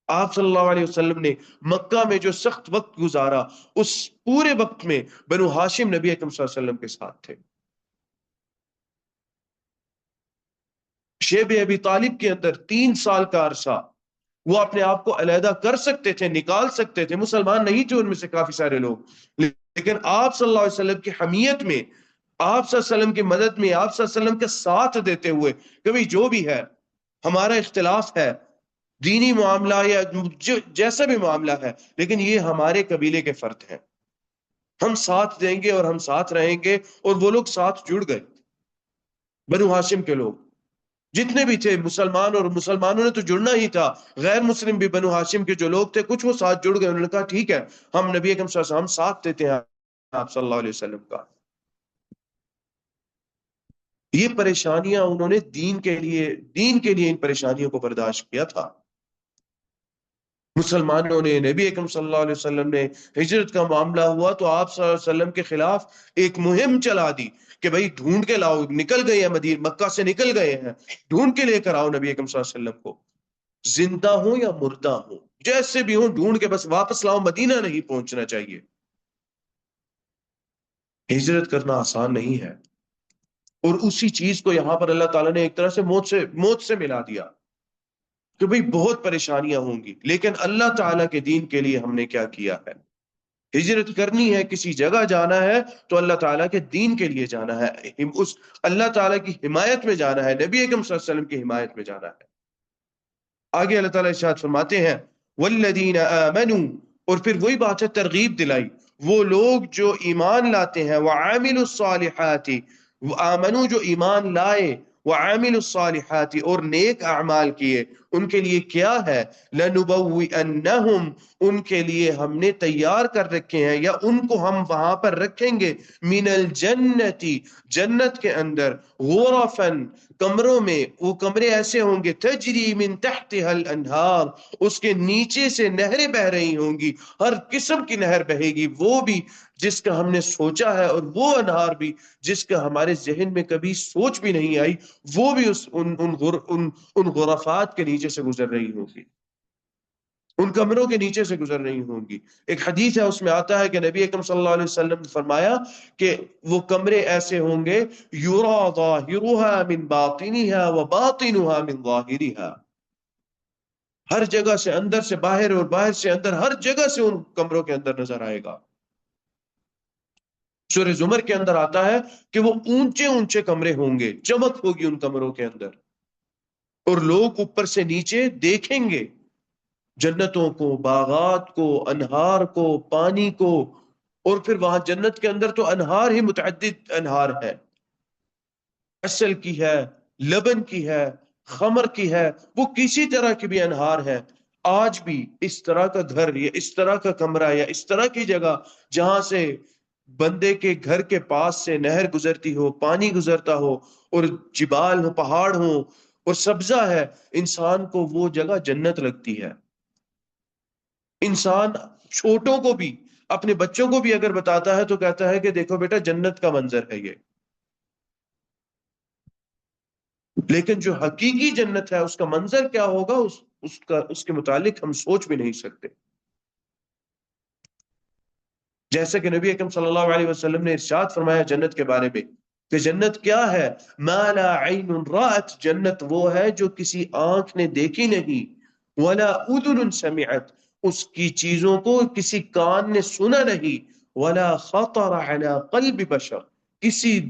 آپ صلی اللہ علیہ وسلم نے مکہ میں جو سخت وقت گزارا، اس پورے وقت میں بنو ہاشم نبی اکرم صلی اللہ علیہ وسلم کے ساتھ تھے۔ شیب ابی طالب کے اندر 3 سال کا عرصہ وہ اپنے آپ کو علیحدہ کر سکتے تھے، نکال سکتے تھے، مسلمان نہیں تھے ان میں سے کافی سارے لوگ، لیکن آپ صلی اللہ علیہ وسلم کی حمیت میں، آپ صلی اللہ علیہ وسلم کی مدد میں، آپ صلی اللہ علیہ وسلم کے ساتھ دیتے ہوئے کہ بھئی جو بھی ہے، ہمارا اختلاف ہے، دینی معاملہ یا جیسا بھی معاملہ ہے، لیکن یہ ہمارے قبیلے کے فرد ہیں، ہم ساتھ دیں گے اور ہم ساتھ رہیں گے۔ اور وہ لوگ ساتھ جڑ گئے، بنو ہاشم کے لوگ جتنے بھی تھے مسلمان، اور مسلمانوں نے تو جڑنا ہی تھا، غیر مسلم بھی بنو ہاشم کے جو لوگ تھے کچھ وہ ساتھ جڑ گئے، انہوں نے کہا ٹھیک ہے، ہم نبی اکرم صلی اللہ علیہ وسلم ہم ساتھ دیتے ہیں آپ صلی اللہ علیہ وسلم کا۔ یہ پریشانیاں انہوں نے دین کے لیے ان پریشانیوں کو برداشت کیا تھا۔ مسلمانوں نے، نبی اکرم صلی اللہ علیہ وسلم نے، ہجرت کا معاملہ ہوا تو آپ صلی اللہ علیہ وسلم کے خلاف ایک مہم چلا دی کہ بھئی ڈھونڈ کے لاؤ، نکل گئے ہیں مدینہ، مکہ سے نکل گئے ہیں، ڈھونڈ کے لے کر آؤ نبی اکرم صلی اللہ علیہ وسلم کو، زندہ ہوں یا مردہ ہوں، جیسے بھی ہوں ڈھونڈ کے بس واپس لاؤ، مدینہ نہیں پہنچنا چاہیے۔ ہجرت کرنا آسان نہیں ہے، اور اسی چیز کو یہاں پر اللہ تعالیٰ نے ایک طرح سے موت سے ملا دیا کہ بھئی بہت پریشانیاں ہوں گی، لیکن اللہ تعالیٰ کے دین کے لیے ہم نے کیا کیا ہے؟ ہجرت کرنی ہے، کسی جگہ جانا ہے تو اللہ تعالیٰ کے دین کے لیے جانا ہے، اس اللہ تعالیٰ کی حمایت میں جانا ہے، نبی اکرم صلی اللہ علیہ وسلم کی حمایت میں جانا ہے۔ آگے اللہ تعالیٰ ارشاد فرماتے ہیں والذین آمنوا، اور پھر وہی بات ہے، ترغیب دلائی، وہ لوگ جو ایمان لاتے ہیں، وعاملوا الصالحات، آمنو جو ایمان لائے، وعاملوا الصالحات اور نیک اعمال کیے، ان کے لیے کیا ہے؟ لنبوئنہم، ان کے لیے ہم نے تیار کر رکھے ہیں، یا ان کو ہم وہاں پر رکھیں گے، من الجنتی، جنت کے اندر، غرفن، کمروں میں، وہ کمرے ایسے ہوں گے، تجری من تحتها الانہار، اس کے نیچے سے نہریں بہ رہی ہوں گی، ہر قسم کی نہر بہے گی، وہ بھی جس کا ہم نے سوچا ہے، اور وہ انہار بھی جس کا ہمارے ذہن میں کبھی سوچ بھی نہیں آئی، وہ بھی ان غرفات کے نیچے سے گزر رہی ہوں گی، ان کمروں کے نیچے سے گزر رہی ہوں گی۔ ایک حدیث ہے، اس میں آتا ہے کہ نبی اکرم صلی اللہ علیہ وسلم نے فرمایا کہ وہ کمرے ایسے ہوں گے، یرا ظاہرها من باطنها وباطنها من ظاہرها، ہر جگہ سے اندر سے باہر اور باہر سے اندر، ہر جگہ سے ان کمروں کے اندر نظر آئے گا۔ سورہ زمر کے اندر آتا ہے کہ وہ اونچے اونچے کمرے ہوں گے، چمک ہوگی ان کمروں کے اندر، اور لوگ اوپر سے نیچے دیکھیں گے جنتوں کو، باغات کو، انہار کو، پانی کو، اور پھر وہاں جنت کے اندر تو انہار ہی متعدد انہار ہے، عسل کی ہے، لبن کی ہے، خمر کی ہے، وہ کسی طرح کی بھی انہار ہے۔ آج بھی اس طرح کا گھر یا اس طرح کا کمرہ یا اس طرح کی جگہ جہاں سے بندے کے گھر کے پاس سے نہر گزرتی ہو، پانی گزرتا ہو، اور جبال ہو، پہاڑ ہو، اور سبزہ ہے، انسان کو وہ جگہ جنت لگتی ہے۔ انسان چھوٹوں کو بھی، اپنے بچوں کو بھی اگر بتاتا ہے تو کہتا ہے کہ دیکھو بیٹا جنت کا منظر ہے یہ۔ لیکن جو حقیقی جنت ہے اس کا منظر کیا ہوگا، اس کے متعلق ہم سوچ بھی نہیں سکتے۔ جیسا کہ نبی اکرم صلی اللہ علیہ وسلم نے ارشاد فرمایا جنت کے بارے میں کہ جنت کیا ہے؟ ما لا عین رأت، جنت وہ ہے جو کسی آنکھ نے دیکھی نہیں، ولا اذن سمعت، اس کی چیزوں کو کسی کان نے سنا نہیں، ولا خطر علی قلب بشر، کسی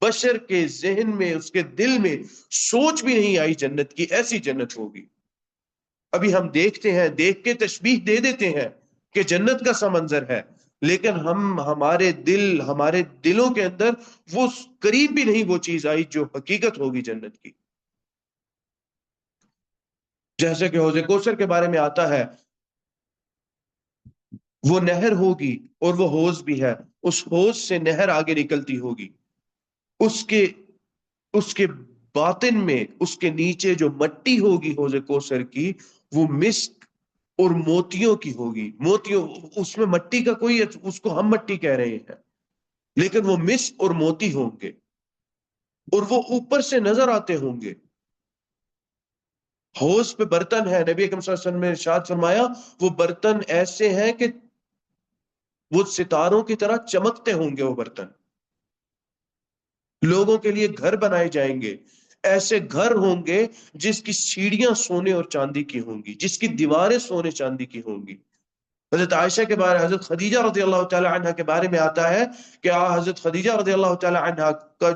بشر کے ذہن میں، اس کے دل میں سوچ بھی نہیں آئی جنت کی، ایسی جنت ہوگی۔ ابھی ہم دیکھتے ہیں، دیکھ کے تشبیہ دے دیتے ہیں کہ جنت کا سا منظر ہے، لیکن ہمارے دلوں کے اندر وہ قریب بھی نہیں وہ چیز آئی جو حقیقت ہوگی جنت کی۔ جیسے کہ حوض کوثر کے بارے میں آتا ہے، وہ نہر ہوگی اور وہ حوض بھی ہے، اس حوض سے نہر آگے نکلتی ہوگی، اس کے اس کے باطن میں، اس کے نیچے جو مٹی ہوگی حوض کوثر کی، وہ مسک اور موتیوں کی ہوگی۔ موتیوں، اس میں مٹی کا کوئی، اس کو ہم مٹی کہہ رہے ہیں، لیکن وہ مسک اور موتی ہوں گے، اور وہ اوپر سے نظر آتے ہوں گے۔ حوض پہ برتن ہے، نبی اکرم صلی اللہ علیہ وسلم نے ارشاد فرمایا وہ برتن ایسے ہیں کہ وہ ستاروں کی طرح چمکتے ہوں گے۔ وہ برتن لوگوں کے لیے گھر بنائے جائیں گے، ایسے گھر ہوں گے جس کی سیڑھیاں سونے اور چاندی کی ہوں گی، جس کی دیواریں سونے چاندی کی ہوں گی۔ حضرت عائشہ کے بارے، حضرت خدیجہ رضی اللہ تعالی عنہ کے بارے میں آتا ہے کہ حضرت خدیجہ رضی اللہ تعالی عنہ کا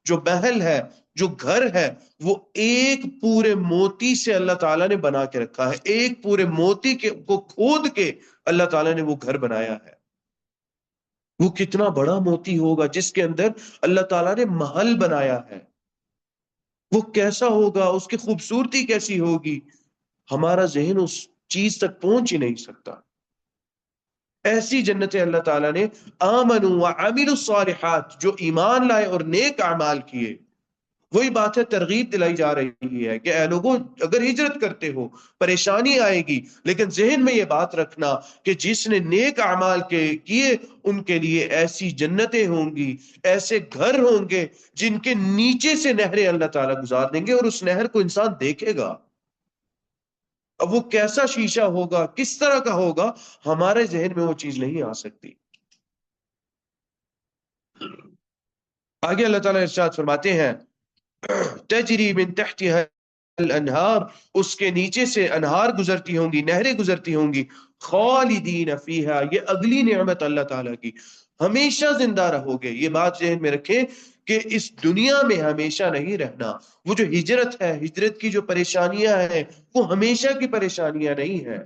جو محل ہے، جو گھر ہے، وہ ایک پورے موتی سے اللہ تعالیٰ نے بنا کے رکھا ہے۔ ایک پورے موتی کو کھود کے اللہ تعالیٰ نے وہ گھر بنایا ہے۔ وہ کتنا بڑا موتی ہوگا جس کے اندر اللہ تعالیٰ نے محل بنایا ہے، وہ کیسا ہوگا، اس کی خوبصورتی کیسی ہوگی، ہمارا ذہن اس چیز تک پہنچ ہی نہیں سکتا۔ ایسی جنتیں اللہ تعالیٰ نے آمنوا وعملوا الصالحات، جو ایمان لائے اور نیک اعمال کیے۔ وہی بات ہے، ترغیب دلائی جا رہی ہے کہ اے لوگوں، اگر ہجرت کرتے ہو پریشانی آئے گی، لیکن ذہن میں یہ بات رکھنا کہ جس نے نیک اعمال کیے ان کے لیے ایسی جنتیں ہوں گی، ایسے گھر ہوں گے جن کے نیچے سے نہریں اللہ تعالیٰ گزار دیں گے، اور اس نہر کو انسان دیکھے گا۔ اب وہ کیسا شیشہ ہوگا، کس طرح کا ہوگا، ہمارے ذہن میں وہ چیز نہیں آ سکتی۔ آگے اللہ تعالیٰ ارشاد فرماتے ہیں تجری من تحتها الانہار، اس کے نیچے سے انہار گزرتی ہوں گی، نہریں گزرتی ہوں گی، خالدین فیہا، یہ اگلی نعمت اللہ تعالیٰ کی، ہمیشہ زندہ رہو گے۔ یہ بات ذہن میں رکھیں کہ اس دنیا میں ہمیشہ نہیں رہنا۔ وہ جو ہجرت ہے، ہجرت کی جو پریشانیاں ہیں، وہ ہمیشہ کی پریشانیاں نہیں ہیں۔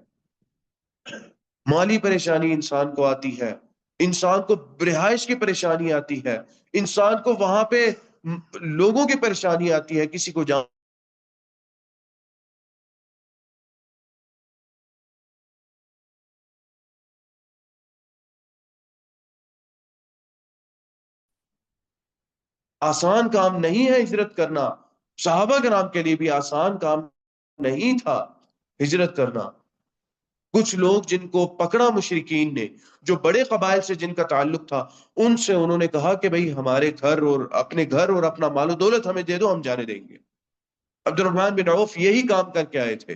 مالی پریشانی انسان کو آتی ہے، انسان کو رہائش کی پریشانی آتی ہے، انسان کو وہاں پہ لوگوں کی پریشانی آتی ہے، کسی کو جان آسان کام نہیں ہے ہجرت کرنا۔ صحابہ کرام کے لیے بھی آسان کام نہیں تھا ہجرت کرنا۔ کچھ لوگ جن کو پکڑا مشرکین نے، جو بڑے قبائل سے جن کا تعلق تھا، ان سے انہوں نے کہا کہ بھئی ہمارے گھر اور اپنا مال و دولت ہمیں دے دو، ہم جانے دیں گے۔ عبد الرحمن بن عوف یہی کام کر کے آئے تھے۔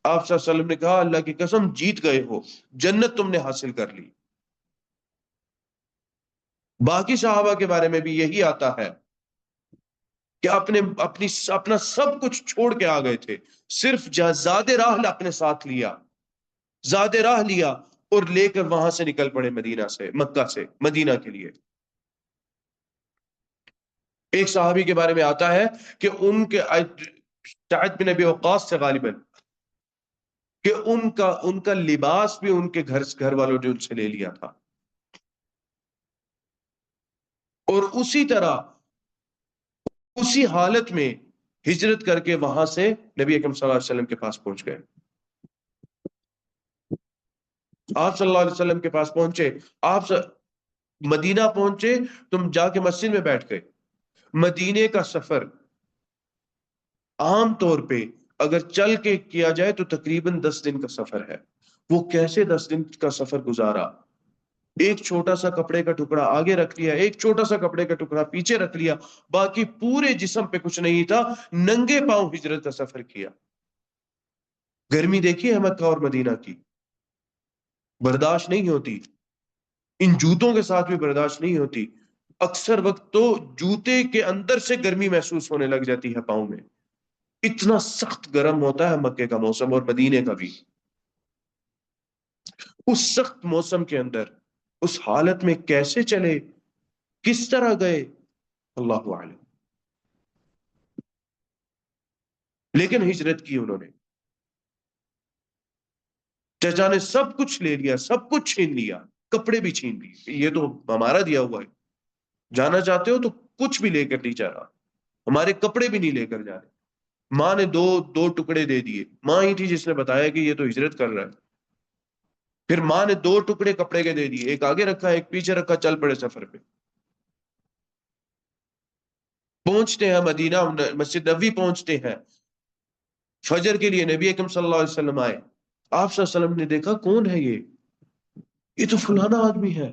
آپ صلی اللہ علیہ وسلم نے کہا اللہ کی قسم جیت گئے ہو، جنت تم نے حاصل کر لی۔ باقی صحابہ کے بارے میں بھی یہی آتا ہے کہ اپنا سب کچھ چھوڑ کے آ گئے تھے، صرف زاد راہ اپنے ساتھ لیا، زاد راہ لیا اور لے کر وہاں سے نکل پڑے، مکہ سے مدینہ کے لیے۔ ایک صحابی کے بارے میں آتا ہے کہ ان کے سعد بن ابی وقاص سے غالباً کہ ان کا لباس بھی ان کے گھر والوں نے ان سے لے لیا تھا، اور اسی طرح اسی حالت میں ہجرت کر کے وہاں سے نبی اکرم صلی اللہ علیہ وسلم کے پاس پہنچ گئے۔ آپ صلی اللہ علیہ وسلم کے پاس پہنچے، مدینہ پہنچے، تم جا کے مسجد میں بیٹھ گئے۔ مدینے کا سفر عام طور پہ اگر چل کے کیا جائے تو تقریباً 10 دن کا سفر ہے۔ وہ کیسے 10 دن کا سفر گزارا؟ ایک چھوٹا سا کپڑے کا ٹکڑا آگے رکھ لیا، ایک چھوٹا سا کپڑے کا ٹکڑا پیچھے رکھ لیا، باقی پورے جسم پہ کچھ نہیں تھا، ننگے پاؤں ہجرت کا سفر کیا۔ گرمی دیکھی ہے مکہ اور مدینہ کی، برداشت نہیں ہوتی، ان جوتوں کے ساتھ بھی برداشت نہیں ہوتی۔ اکثر وقت تو جوتے کے اندر سے گرمی محسوس ہونے لگ جاتی ہے پاؤں میں، اتنا سخت گرم ہوتا ہے مکے کا موسم اور مدینے کا بھی۔ اس سخت موسم کے اندر اس حالت میں کیسے چلے، کس طرح گئے، اللہ اعلم، لیکن ہجرت کی انہوں نے۔ چچا نے سب کچھ لے لیا، سب کچھ چھین لیا، کپڑے بھی چھین لیے، یہ تو ہمارا دیا ہوا ہے، جانا چاہتے ہو تو کچھ بھی لے کر نہیں جا رہا، ہمارے کپڑے بھی نہیں لے کر جا رہے۔ ماں نے دو دو ٹکڑے دے دیے، ماں ہی تھی جس نے بتایا کہ یہ تو ہجرت کر رہا ہے۔ پھر ماں نے 2 ٹکڑے کپڑے کے دے دیے، ایک آگے رکھا ایک پیچھے رکھا، چل پڑے سفر پہ۔ پہنچتے ہیں مدینہ، مسجد نبوی پہنچتے ہیں، فجر کے لیے نبی اکرم صلی اللہ علیہ وسلم آئے۔ آپ صلی اللہ علیہ وسلم نے دیکھا کون ہے یہ تو فلانا آدمی ہے۔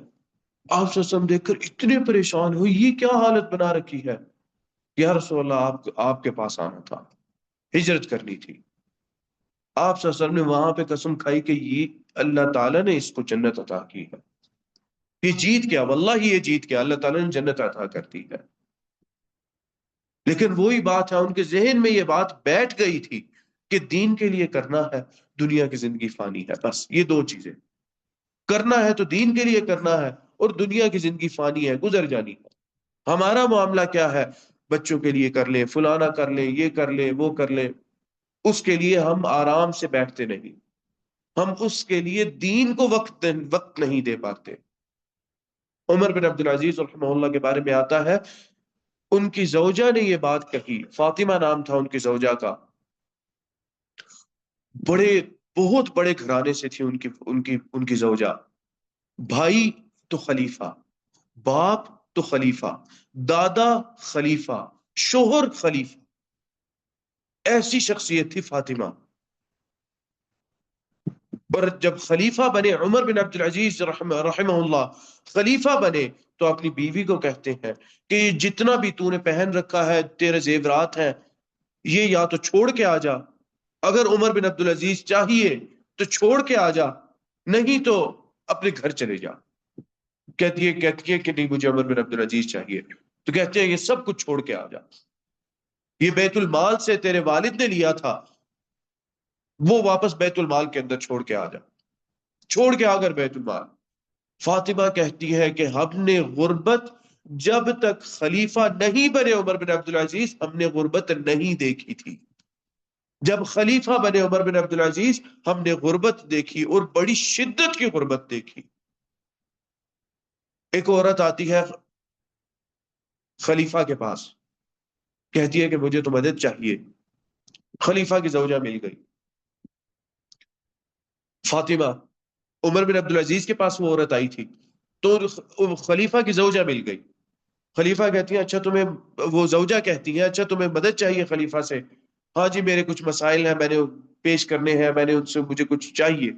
آپ صلی اللہ علیہ وسلم دیکھ کر اتنے پریشان ہوئے، یہ کیا حالت بنا رکھی ہے؟ یا رسول اللہ، آپ کے پاس آنا تھا، ہجرت کرنی تھی۔ آپ صلی اللہ علیہ وسلم نے وہاں پہ قسم کھائی کہ یہ اللہ تعالیٰ نے اس کو جنت عطا کی ہے، یہ جیت گیا، واللہ یہ جیت گیا، اللہ تعالیٰ نے جنت عطا کر دی ہے۔ لیکن وہی بات ہے، ان کے ذہن میں یہ بات بیٹھ گئی تھی کہ دین کے لیے کرنا ہے، دنیا کی زندگی فانی ہے، بس یہ 2 چیزیں، کرنا ہے تو دین کے لیے کرنا ہے، اور دنیا کی زندگی فانی ہے، گزر جانی ہے۔ ہمارا معاملہ کیا ہے؟ بچوں کے لیے کر لیں، فلانا کر لیں، یہ کر لیں، وہ کر لیں، اس کے لیے ہم آرام سے بیٹھتے نہیں، ہم اس کے لیے دین کو وقت نہیں دے پاتے۔ عمر بن عبد العزیز رحمہ اللہ کے بارے میں آتا ہے، ان کی زوجہ نے یہ بات کہی، فاطمہ نام تھا ان کی زوجہ کا، بڑے بہت بڑے گھرانے سے تھی ان کی زوجہ، بھائی تو خلیفہ، باپ تو خلیفہ، دادا خلیفہ، شوہر خلیفہ، ایسی شخصیت تھی فاطمہ۔ اور جب خلیفہ بنے عمر بن عبد العزیز رحمہ اللہ، خلیفہ بنے تو اپنی بیوی کو کہتے ہیں کہ یہ جتنا بھی تو نے پہن رکھا ہے، تیرے زیورات ہیں، یہ یا تو چھوڑ کے آ جا، اگر عمر بن عبد العزیز چاہیے تو چھوڑ کے آ جا، نہیں تو اپنے گھر چلے جا۔ کہتی ہے کہ نہیں، مجھے عمر بن عبد العزیز چاہیے، تو کہتے ہیں یہ سب کچھ چھوڑ کے آ جا، یہ بیت المال سے تیرے والد نے لیا تھا، وہ واپس بیت المال کے اندر چھوڑ کے آ جا، چھوڑ کے آ کر بیت المال۔ فاطمہ کہتی ہے کہ ہم نے غربت جب تک خلیفہ نہیں بنے عمر بن عبد العزیز، ہم نے غربت نہیں دیکھی تھی، جب خلیفہ بنے عمر بن عبد العزیز ہم نے غربت دیکھی، اور بڑی شدت کی غربت دیکھی۔ ایک عورت آتی ہے خلیفہ کے پاس، کہتی ہے کہ مجھے تو مدد چاہیے، خلیفہ کی زوجہ مل گئی فاطمہ، عمر بن عبد العزیز کے پاس وہ عورت آئی تھی تو خلیفہ کی زوجہ مل گئی۔ خلیفہ کہتی ہیں اچھا تمہیں، وہ زوجہ کہتی ہے اچھا تمہیں مدد چاہیے خلیفہ سے؟ ہاں جی، میرے کچھ مسائل ہیں، میں نے پیش کرنے ہیں، میں نے ان سے، مجھے کچھ چاہیے۔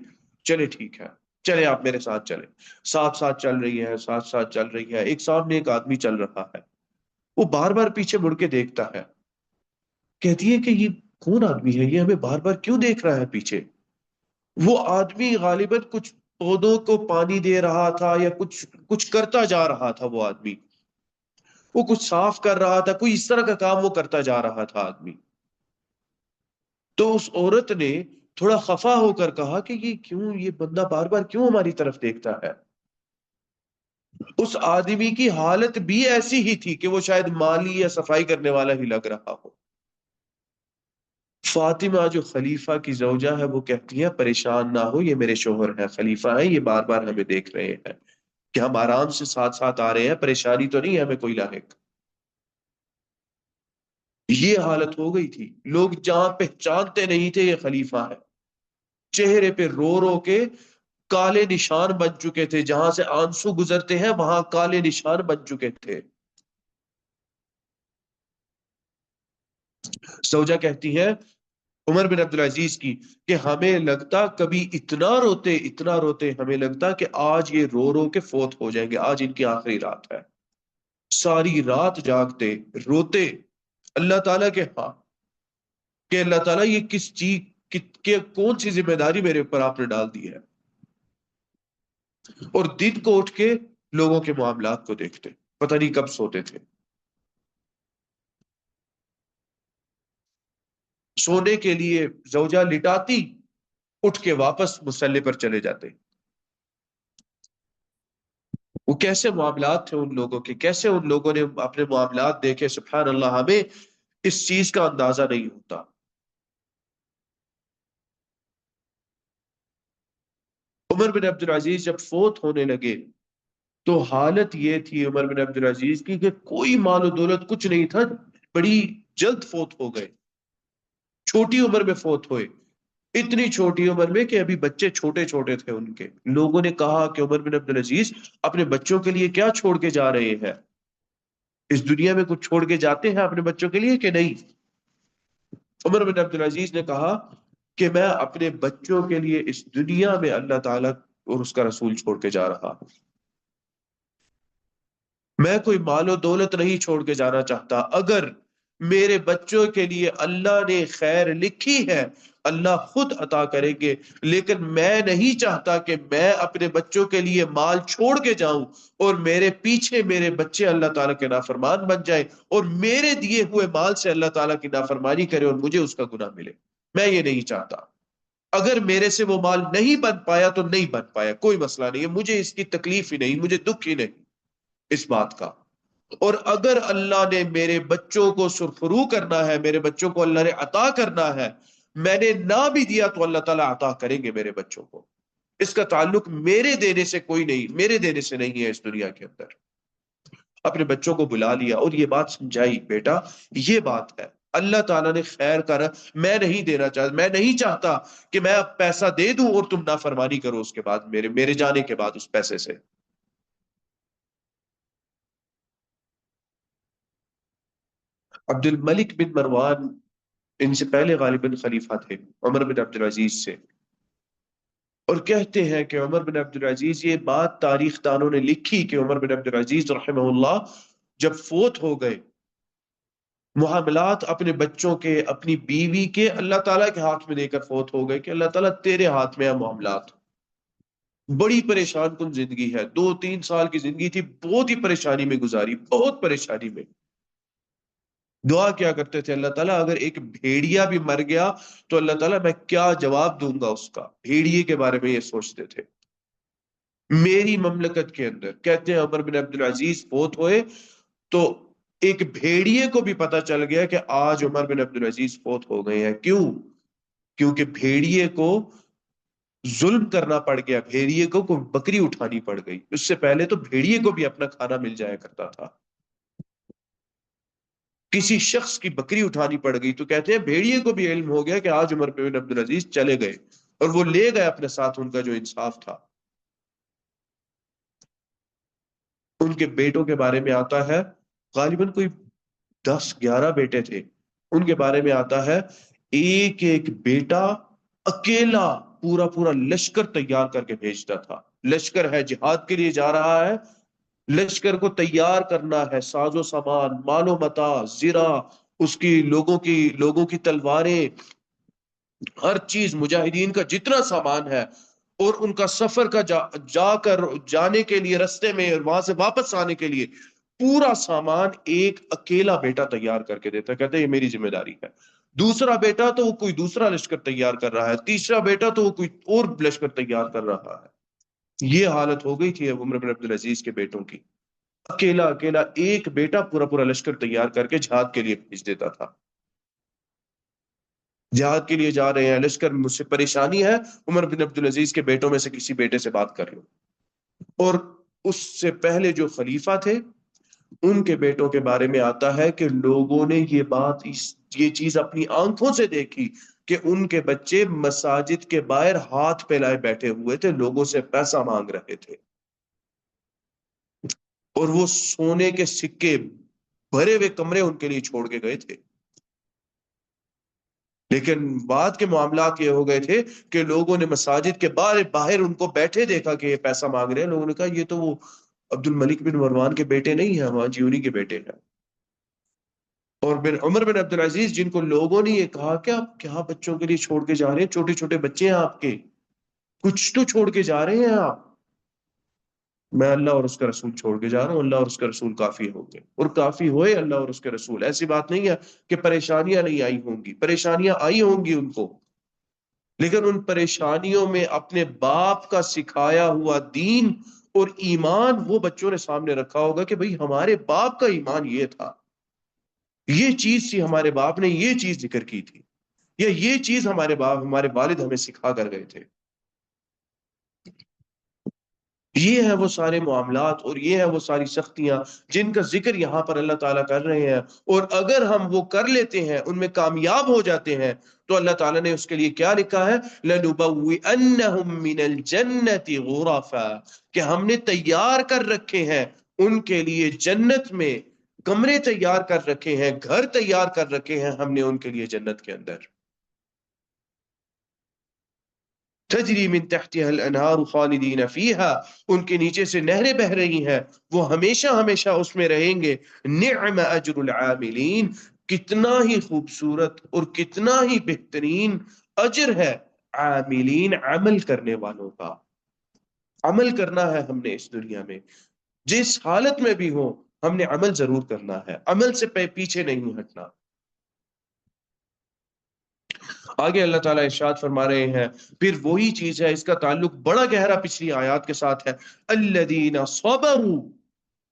چلے ٹھیک ہے، چلے آپ میرے ساتھ چلے۔ ساتھ ساتھ چل رہی ہے، ساتھ ساتھ چل رہی ہے، ایک سامنے ایک آدمی چل رہا ہے، وہ بار بار پیچھے مڑ کے دیکھتا ہے، کہتی ہے کہ یہ کون آدمی ہے، یہ ہمیں بار بار کیوں دیکھ رہا ہے پیچھے؟ وہ آدمی غالباً کچھ پودوں کو پانی دے رہا تھا یا کچھ کچھ کرتا جا رہا تھا، وہ آدمی وہ کچھ صاف کر رہا تھا، کوئی اس طرح کا کام وہ کرتا جا رہا تھا آدمی۔ تو اس عورت نے تھوڑا خفا ہو کر کہا کہ یہ بندہ بار بار کیوں ہماری طرف دیکھتا ہے؟ اس آدمی کی حالت بھی ایسی ہی تھی کہ وہ شاید مالی یا صفائی کرنے والا ہی لگ رہا ہو۔ فاطمہ جو خلیفہ کی زوجہ ہے وہ کہتی ہے پریشان نہ ہو، یہ میرے شوہر ہیں، خلیفہ ہیں، یہ بار بار ہمیں دیکھ رہے ہیں کہ ہم آرام سے ساتھ ساتھ آ رہے ہیں، پریشانی تو نہیں ہے ہمیں کوئی لاحق۔ یہ حالت ہو گئی تھی، لوگ جہاں پہچانتے نہیں تھے یہ خلیفہ ہے، چہرے پہ رو رو کے کالے نشان بن چکے تھے، جہاں سے آنسو گزرتے ہیں وہاں کالے نشان بن چکے تھے۔ زوجہ کہتی ہے عمر بن عبد العزیز کی کہ ہمیں لگتا کبھی اتنا روتے ہمیں لگتا کہ آج یہ رو رو کے فوت ہو جائیں گے، آج ان کی آخری رات ہے۔ ساری رات جاگتے روتے اللہ تعالیٰ کے ہاں کہ اللہ تعالیٰ یہ کس چیز کہ کون سی ذمہ داری میرے اوپر آپ نے ڈال دی ہے، اور دن کو اٹھ کے لوگوں کے معاملات کو دیکھتے، پتہ نہیں کب سوتے تھے۔ سونے کے لیے زوجہ لٹاتی، اٹھ کے واپس مصلے پر چلے جاتے۔ وہ کیسے معاملات تھے ان لوگوں کے، کیسے ان لوگوں نے اپنے معاملات دیکھے، سبحان اللہ، ہمیں اس چیز کا اندازہ نہیں ہوتا۔ عمر بن عبد العزیز جب فوت ہونے لگے تو حالت یہ تھی عمر بن عبد العزیز کی کہ کوئی مال و دولت کچھ نہیں تھا، بڑی جلد فوت ہو گئے، چھوٹی عمر میں فوت ہوئے، اتنی چھوٹی عمر میں کہ ابھی بچے چھوٹے چھوٹے تھے ان کے۔ لوگوں نے کہا کہ عمر بن عبد العزیز اپنے بچوں کے لیے کیا چھوڑ کے جا رہے ہیں، اس دنیا میں کچھ چھوڑ کے جاتے ہیں اپنے بچوں کے لیے کہ نہیں؟ عمر بن عبد العزیز نے کہا کہ میں اپنے بچوں کے لیے اس دنیا میں اللہ تعالیٰ اور اس کا رسول چھوڑ کے جا رہا ہوں، میں کوئی مال و دولت نہیں چھوڑ کے جانا چاہتا۔ اگر میرے بچوں کے لیے اللہ نے خیر لکھی ہے اللہ خود عطا کریں گے، لیکن میں نہیں چاہتا کہ میں اپنے بچوں کے لیے مال چھوڑ کے جاؤں اور میرے پیچھے میرے بچے اللہ تعالیٰ کے نافرمان بن جائیں اور میرے دیے ہوئے مال سے اللہ تعالیٰ کی نافرمانی کرے اور مجھے اس کا گناہ ملے، میں یہ نہیں چاہتا۔ اگر میرے سے وہ مال نہیں بن پایا تو نہیں بن پایا، کوئی مسئلہ نہیں ہے، مجھے اس کی تکلیف ہی نہیں، مجھے دکھ ہی نہیں اس بات کا۔ اور اگر اللہ نے میرے بچوں کو سرخرو کرنا ہے، میرے بچوں کو اللہ نے عطا کرنا ہے، میں نے نہ بھی دیا تو اللہ تعالیٰ عطا کریں گے میرے بچوں کو، اس کا تعلق میرے دینے سے کوئی نہیں، میرے دینے سے نہیں ہے اس دنیا کے اندر۔ اپنے بچوں کو بلا لیا اور یہ بات سمجھائی، بیٹا یہ بات ہے، اللہ تعالیٰ نے خیر کر، میں نہیں دینا چاہتا، میں نہیں چاہتا کہ میں اب پیسہ دے دوں اور تم نافرمانی کرو اس کے بعد، میرے جانے کے بعد اس پیسے سے۔ عبد الملک بن مروان ان سے پہلے غالباً خلیفہ تھے عمر بن عبد العزیز سے، اور کہتے ہیں کہ عمر بن عبد العزیز، یہ بات تاریخ دانوں نے لکھی کہ عمر بن عبد العزیز رحمہ اللہ جب فوت ہو گئے، معاملات اپنے بچوں کے، اپنی بیوی کے اللہ تعالیٰ کے ہاتھ میں دے کر فوت ہو گئے کہ اللہ تعالیٰ تیرے ہاتھ میں ہے معاملات۔ بڑی پریشان کن زندگی ہے، 2-3 سال کی زندگی تھی، بہت ہی پریشانی میں گزاری، بہت پریشانی میں۔ دعا کیا کرتے تھے، اللہ تعالیٰ اگر ایک بھیڑیا بھی مر گیا تو اللہ تعالیٰ میں کیا جواب دوں گا اس کا، بھیڑیے کے بارے میں یہ سوچتے تھے۔ میری مملکت کے اندر کہتے ہیں عمر بن عبد العزیز فوت ہوئے تو ایک بھیڑیے کو بھی پتا چل گیا کہ آج عمر بن عبد العزیز فوت ہو گئے ہیں۔ کیوں؟ کیونکہ بھیڑیے کو ظلم کرنا پڑ گیا، بھیڑیے کو کوئی بکری اٹھانی پڑ گئی، اس سے پہلے تو بھیڑیے کو بھی اپنا کھانا مل جایا کرتا تھا، کسی شخص کی بکری اٹھانی پڑ گئی تو کہتے ہیں بھیڑیے کو بھی علم ہو گیا کہ آج عمر بن عبد العزیز چلے گئے، اور وہ لے گئے اپنے ساتھ ان کا جو انصاف تھا۔ ان کے بیٹوں کے بارے میں آتا ہے، غالباً کوئی 10-11 بیٹے تھے، ان کے بارے میں آتا ہے ایک ایک بیٹا اکیلا پورا پورا لشکر تیار کر کے بھیجتا تھا۔ لشکر ہے، جہاد کے لیے جا رہا ہے، لشکر کو تیار کرنا ہے، ساز و سامان، مال و متاع، زرہ، اس کی لوگوں کی تلواریں، ہر چیز، مجاہدین کا جتنا سامان ہے، اور ان کا سفر کا جانے کے لیے رستے میں اور وہاں سے واپس آنے کے لیے پورا سامان ایک اکیلا بیٹا تیار کر کے دیتا ہے، کہتے ہیں یہ میری ذمہ داری ہے۔ دوسرا بیٹا تو وہ کوئی دوسرا لشکر تیار کر رہا ہے، تیسرا بیٹا تو وہ کوئی اور لشکر تیار کر رہا ہے۔ یہ حالت ہو گئی تھی عمر بن عبد العزیز کے بیٹوں کی، اکیلا اکیلا ایک بیٹا پورا پورا لشکر تیار کر کے جہاد کے لیے بھیج دیتا تھا۔ جہاد کے لیے جا رہے ہیں، لشکر، مجھ سے پریشانی ہے، عمر بن عبد العزیز کے بیٹوں میں سے کسی بیٹے سے بات کر لو۔ اور اس سے پہلے جو خلیفہ تھے ان کے بیٹوں کے بارے میں آتا ہے کہ لوگوں نے یہ چیز اپنی آنکھوں سے دیکھی، کہ ان کے بچے مساجد کے باہر ہاتھ پھیلائے بیٹھے ہوئے تھے، لوگوں سے پیسہ مانگ رہے تھے، اور وہ سونے کے سکے بھرے ہوئے کمرے ان کے لیے چھوڑ کے گئے تھے۔ لیکن بعد کے معاملات یہ ہو گئے تھے کہ لوگوں نے مساجد کے باہر ان کو بیٹھے دیکھا کہ یہ پیسہ مانگ رہے ہیں، لوگوں نے کہا یہ تو وہ عبد الملک بن مروان کے بیٹے نہیں ہیں، ہاں جی انہی کے بیٹے ہیں۔ اور بن عمر بن عبد العزیز، جن کو لوگوں نے یہ کہا کہ آپ کیا بچوں کے لیے چھوڑ کے جا رہے ہیں، چھوٹے چھوٹے بچے ہیں آپ کے، کچھ تو چھوڑ کے جا رہے ہیں آپ۔ میں اللہ اور اس کا رسول چھوڑ کے جا رہا ہوں، اللہ اور اس کا رسول کافی ہوں گے، اور کافی ہوئے اللہ اور اس کے رسول۔ ایسی بات نہیں ہے کہ پریشانیاں نہیں آئی ہوں گی، پریشانیاں آئی ہوں گی ان کو، لیکن ان پریشانیوں میں اپنے باپ کا سکھایا ہوا دین اور ایمان وہ بچوں نے سامنے رکھا ہوگا کہ بھئی ہمارے باپ کا ایمان یہ تھا، یہ چیز تھی، ہمارے باپ نے یہ چیز ذکر کی تھی، یا یہ چیز ہمارے باپ ہمارے والد ہمیں سکھا کر گئے تھے۔ یہ ہیں وہ سارے معاملات اور یہ ہیں وہ ساری سختیاں جن کا ذکر یہاں پر اللہ تعالیٰ کر رہے ہیں، اور اگر ہم وہ کر لیتے ہیں، ان میں کامیاب ہو جاتے ہیں، تو اللہ تعالیٰ نے اس کے لیے کیا لکھا ہے؟ لَنُبَوِّئَنَّهُم مِّنَ الْجَنَّةِ غُرَفًا، کہ ہم نے تیار کر رکھے ہیں ان کے لیے جنت میں کمرے تیار کر رکھے ہیں، گھر تیار کر رکھے ہیں ہم نے ان کے لیے جنت کے اندر، تجری من تحتها الانہار خالدین فیہا، ان کے نیچے سے نہریں بہ رہی ہیں، وہ ہمیشہ ہمیشہ اس میں رہیں گے۔ نعم اجر العاملین، کتنا ہی خوبصورت اور کتنا ہی بہترین اجر ہے عاملین، عمل کرنے والوں کا۔ عمل کرنا ہے ہم نے اس دنیا میں، جس حالت میں بھی ہو ہم نے عمل ضرور کرنا ہے، عمل سے پیچھے نہیں ہٹنا۔ آگے اللہ تعالیٰ ارشاد فرما رہے ہیں، پھر وہی چیز ہے، اس کا تعلق بڑا گہرا پچھلی آیات کے ساتھ ہے، الذین صبروا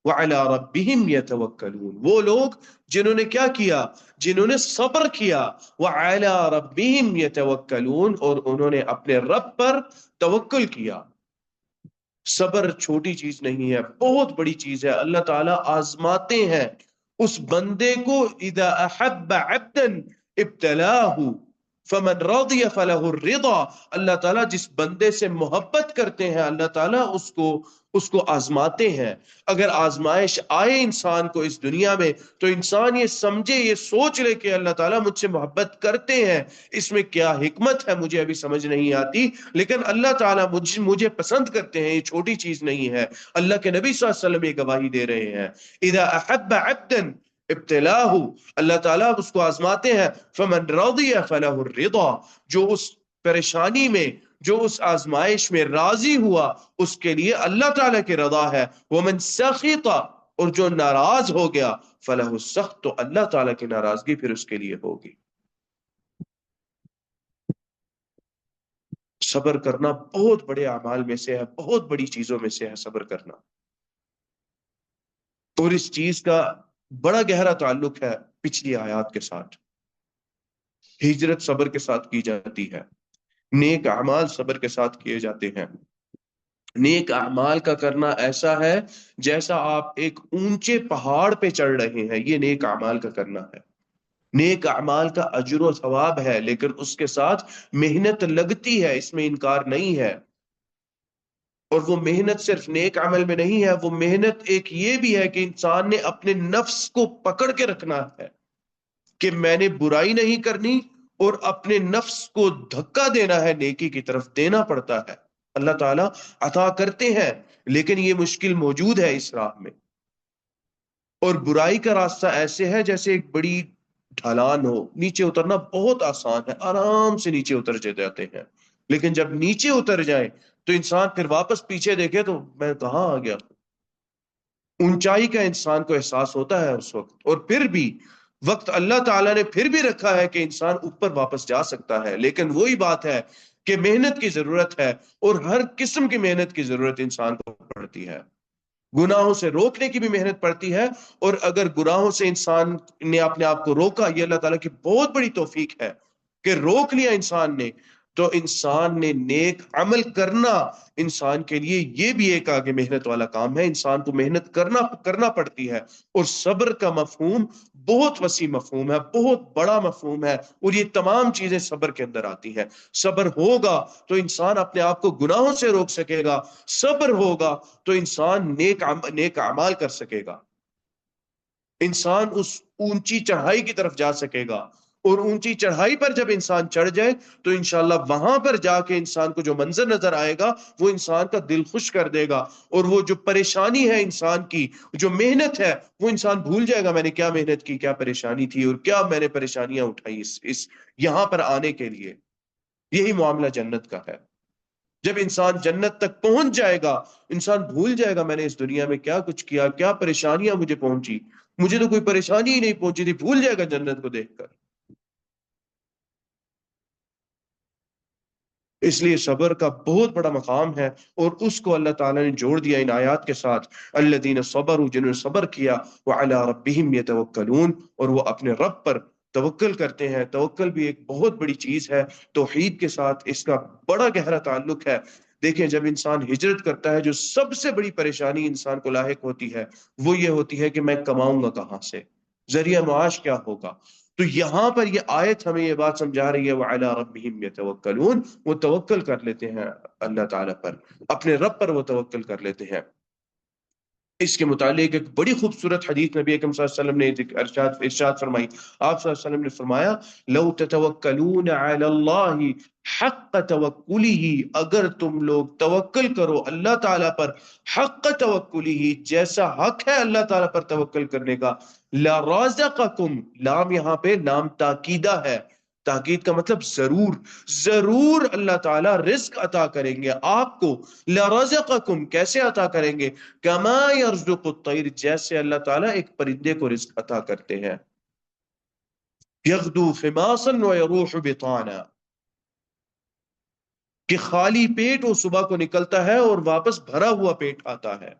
وعلی ربہم یتوکلون، وہ لوگ جنہوں نے کیا کیا؟ جنہوں نے صبر کیا، وعلی ربہم یتوکلون، اور انہوں نے اپنے رب پر توکل کیا۔ صبر چھوٹی چیز نہیں ہے، بہت بڑی چیز ہے۔ اللہ تعالیٰ آزماتے ہیں اس بندے کو، اذا احب عبدا ابتلاہ فمن رضی فلہ الرضا، اللہ تعالیٰ جس بندے سے محبت کرتے ہیں اللہ تعالیٰ اس کو آزماتے ہیں۔ اگر آزمائش آئے انسان کو اس دنیا میں تو انسان یہ سمجھے، یہ سوچ لے کہ اللہ تعالیٰ مجھ سے محبت کرتے ہیں، اس میں کیا حکمت ہے مجھے ابھی سمجھ نہیں آتی، لیکن اللہ تعالیٰ مجھے پسند کرتے ہیں، یہ چھوٹی چیز نہیں ہے۔ اللہ کے نبی صلی اللہ علیہ وسلم یہ گواہی دے رہے ہیں، اذا احب عبدا ابتلاہ، اللہ تعالیٰ اس کو آزماتے ہیں، فمن رضی فلہ الرضا، جو اس پریشانی میں، جو اس آزمائش میں راضی ہوا، اس کے لیے اللہ تعالیٰ کی رضا ہے، ومن سخط، اور جو ناراض ہو گیا، فلہ السخط، تو اللہ تعالیٰ کی ناراضگی پھر اس کے لیے ہوگی۔ صبر کرنا بہت بڑے اعمال میں سے ہے، بہت بڑی چیزوں میں سے ہے صبر کرنا، اور اس چیز کا بڑا گہرا تعلق ہے پچھلی آیات کے ساتھ۔ ہجرت صبر کے ساتھ کی جاتی ہے، نیک اعمال صبر کے ساتھ کیے جاتے ہیں۔ نیک اعمال کا کرنا ایسا ہے جیسا آپ ایک اونچے پہاڑ پہ چڑھ رہے ہیں، یہ نیک اعمال کا کرنا ہے۔ نیک اعمال کا اجر و ثواب ہے، لیکن اس کے ساتھ محنت لگتی ہے، اس میں انکار نہیں ہے۔ اور وہ محنت صرف نیک عمل میں نہیں ہے، وہ محنت ایک یہ بھی ہے کہ انسان نے اپنے نفس کو پکڑ کے رکھنا ہے کہ میں نے برائی نہیں کرنی، اور اپنے نفس کو دھکا دینا ہے، نیکی کی طرف دینا پڑتا ہے۔ اللہ تعالیٰ عطا کرتے ہیں، لیکن یہ مشکل موجود ہے اس راہ میں، اور برائی کا راستہ ایسے ہے جیسے ایک بڑی ڈھلان ہو، نیچے اترنا بہت آسان ہے، آرام سے نیچے اتر جاتے ہیں، لیکن جب نیچے اتر جائیں تو انسان پھر واپس پیچھے دیکھے تو میں کہاں آ گیا۔ اونچائی کا انسان کو احساس ہوتا ہے اس وقت، اور پھر بھی وقت اللہ تعالیٰ نے پھر بھی رکھا ہے کہ انسان اوپر واپس جا سکتا ہے، لیکن وہی بات ہے کہ محنت کی ضرورت ہے، اور ہر قسم کی محنت کی ضرورت انسان کو پڑتی ہے۔ گناہوں سے روکنے کی بھی محنت پڑتی ہے، اور اگر گناہوں سے انسان نے اپنے آپ کو روکا، یہ اللہ تعالیٰ کی بہت بڑی توفیق ہے کہ روک لیا انسان نے، تو انسان نے نیک عمل کرنا انسان کے لیے یہ بھی ایک آگے محنت والا کام ہے، انسان کو محنت کرنا پڑتی ہے۔ اور صبر کا مفہوم بہت وسیع مفہوم ہے، بہت بڑا مفہوم ہے، اور یہ تمام چیزیں صبر کے اندر آتی ہیں۔ صبر ہوگا تو انسان اپنے آپ کو گناہوں سے روک سکے گا، صبر ہوگا تو انسان نیک اعمال کر سکے گا، انسان اس اونچی چڑھائی کی طرف جا سکے گا۔ اور اونچی چڑھائی پر جب انسان چڑھ جائے تو انشاءاللہ وہاں پر جا کے انسان کو جو منظر نظر آئے گا وہ انسان کا دل خوش کر دے گا، اور وہ جو پریشانی ہے انسان کی، جو محنت ہے، وہ انسان بھول جائے گا میں نے کیا محنت کی، کیا پریشانی تھی، اور کیا میں نے پریشانیاں اٹھائی اس یہاں پر آنے کے لیے۔ یہی معاملہ جنت کا ہے۔ جب انسان جنت تک پہنچ جائے گا، انسان بھول جائے گا میں نے اس دنیا میں کیا کچھ کیا، کیا پریشانیاں مجھے پہنچی، مجھے تو کوئی پریشانی ہی نہیں پہنچی تھی، بھول جائے گا جنت کو دیکھ کر۔ اس لیے صبر کا بہت بڑا مقام ہے، اور اس کو اللہ تعالیٰ نے جوڑ دیا ان آیات کے ساتھ، الذین صبروا، جنہوں نے صبر کیا، وعلی ربہم یتوکلون، اور وہ اپنے رب پر توکل کرتے ہیں۔ توکل بھی ایک بہت بڑی چیز ہے، توحید کے ساتھ اس کا بڑا گہرا تعلق ہے۔ دیکھیں جب انسان ہجرت کرتا ہے جو سب سے بڑی پریشانی انسان کو لاحق ہوتی ہے وہ یہ ہوتی ہے کہ میں کماؤں گا کہاں سے، ذریعہ معاش کیا ہوگا۔ تو یہاں پر یہ آیت ہمیں یہ بات سمجھا رہی ہے وَعَلَىٰ رَبِّهِمْ يَتَوَكَّلُونَ، وہ توکل کر لیتے ہیں اللہ تعالیٰ پر، اپنے رب پر وہ توکل کر لیتے ہیں۔ اس کے متعلق ایک بڑی خوبصورت حدیث نبی اکرم صلی اللہ علیہ وسلم نے ارشاد فرمائی۔ آپ صلی اللہ علیہ وسلم نے فرمایا لو تتوکلون علی اللہ حق توکلہ، اگر تم لوگ توکل کرو اللہ تعالیٰ پر حق توکلہ، جیسا حق ہے اللہ تعالیٰ پر توکل کرنے کا، لرازقکم، لام یہاں پہ لام تاکیدہ ہے، تاکید کا مطلب ضرور، ضرور اللہ تعالیٰ رزق عطا کریں گے آپ کو۔ لرزقکم، کیسے عطا کریں گے؟ کما یرزق الطیر، جیسے اللہ تعالیٰ ایک پرندے کو رزق عطا کرتے ہیں۔ یغدو خماصا ویروح بطانا، کہ خالی پیٹ وہ صبح کو نکلتا ہے اور واپس بھرا ہوا پیٹ آتا ہے۔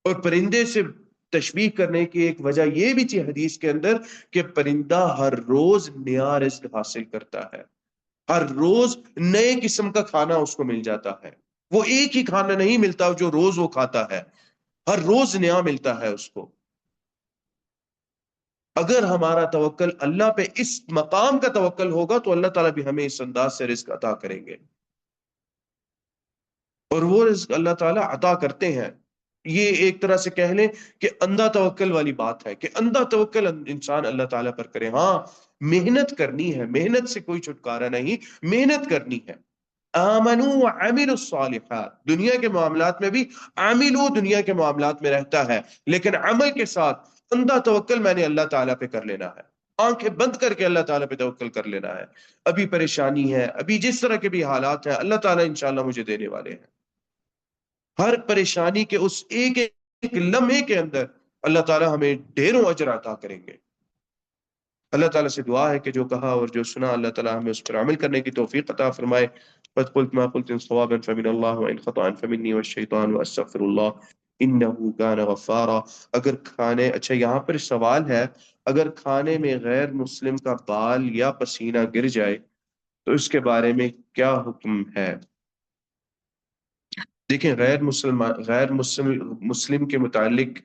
اور پرندے سے تشبیہ کرنے کی ایک وجہ یہ بھی تھی حدیث کے اندر کہ پرندہ ہر روز نیا رزق حاصل کرتا ہے، ہر روز نئے قسم کا کھانا اس کو مل جاتا ہے، وہ ایک ہی کھانا نہیں ملتا جو روز وہ کھاتا ہے، ہر روز نیا ملتا ہے اس کو۔ اگر ہمارا توکل اللہ پہ اس مقام کا توکل ہوگا تو اللہ تعالیٰ بھی ہمیں اس انداز سے رزق عطا کریں گے، اور وہ رزق اللہ تعالیٰ عطا کرتے ہیں۔ یہ ایک طرح سے کہہ لیں کہ اندھا توکل والی بات ہے کہ اندھا توکل انسان اللہ تعالیٰ پر کرے۔ ہاں محنت کرنی ہے، محنت سے کوئی چھٹکارا نہیں، محنت کرنی ہے۔ آمنوا وعملوا الصالحات، دنیا کے معاملات میں بھی عاملو دنیا کے معاملات میں رہتا ہے، لیکن عمل کے ساتھ اندھا توکل میں نے اللہ تعالیٰ پہ کر لینا ہے، آنکھیں بند کر کے اللہ تعالیٰ پہ توکل کر لینا ہے۔ ابھی پریشانی ہے، ابھی جس طرح کے بھی حالات ہیں، اللہ تعالیٰ انشاءاللہ مجھے دینے والے ہیں۔ ہر پریشانی کے اس ایک ایک لمحے کے اندر اللہ تعالیٰ ہمیں ڈھیروں اجر عطا کریں گے۔ اللہ تعالیٰ سے دعا ہے کہ جو کہا اور جو سنا اللہ تعالیٰ ہمیں اس پر عمل کرنے کی توفیق عطا فرمائے۔ قد قلت ما قلت صوابا فمن اللہ وان خطأ فمنی والشیطان واستغفر اللہ انہ کان غفارا۔ اگر کھانے، اچھا یہاں پر سوال ہے، اگر کھانے میں غیر مسلم کا بال یا پسینہ گر جائے تو اس کے بارے میں کیا حکم ہے؟ دیکھیں غیر مسلم کے متعلق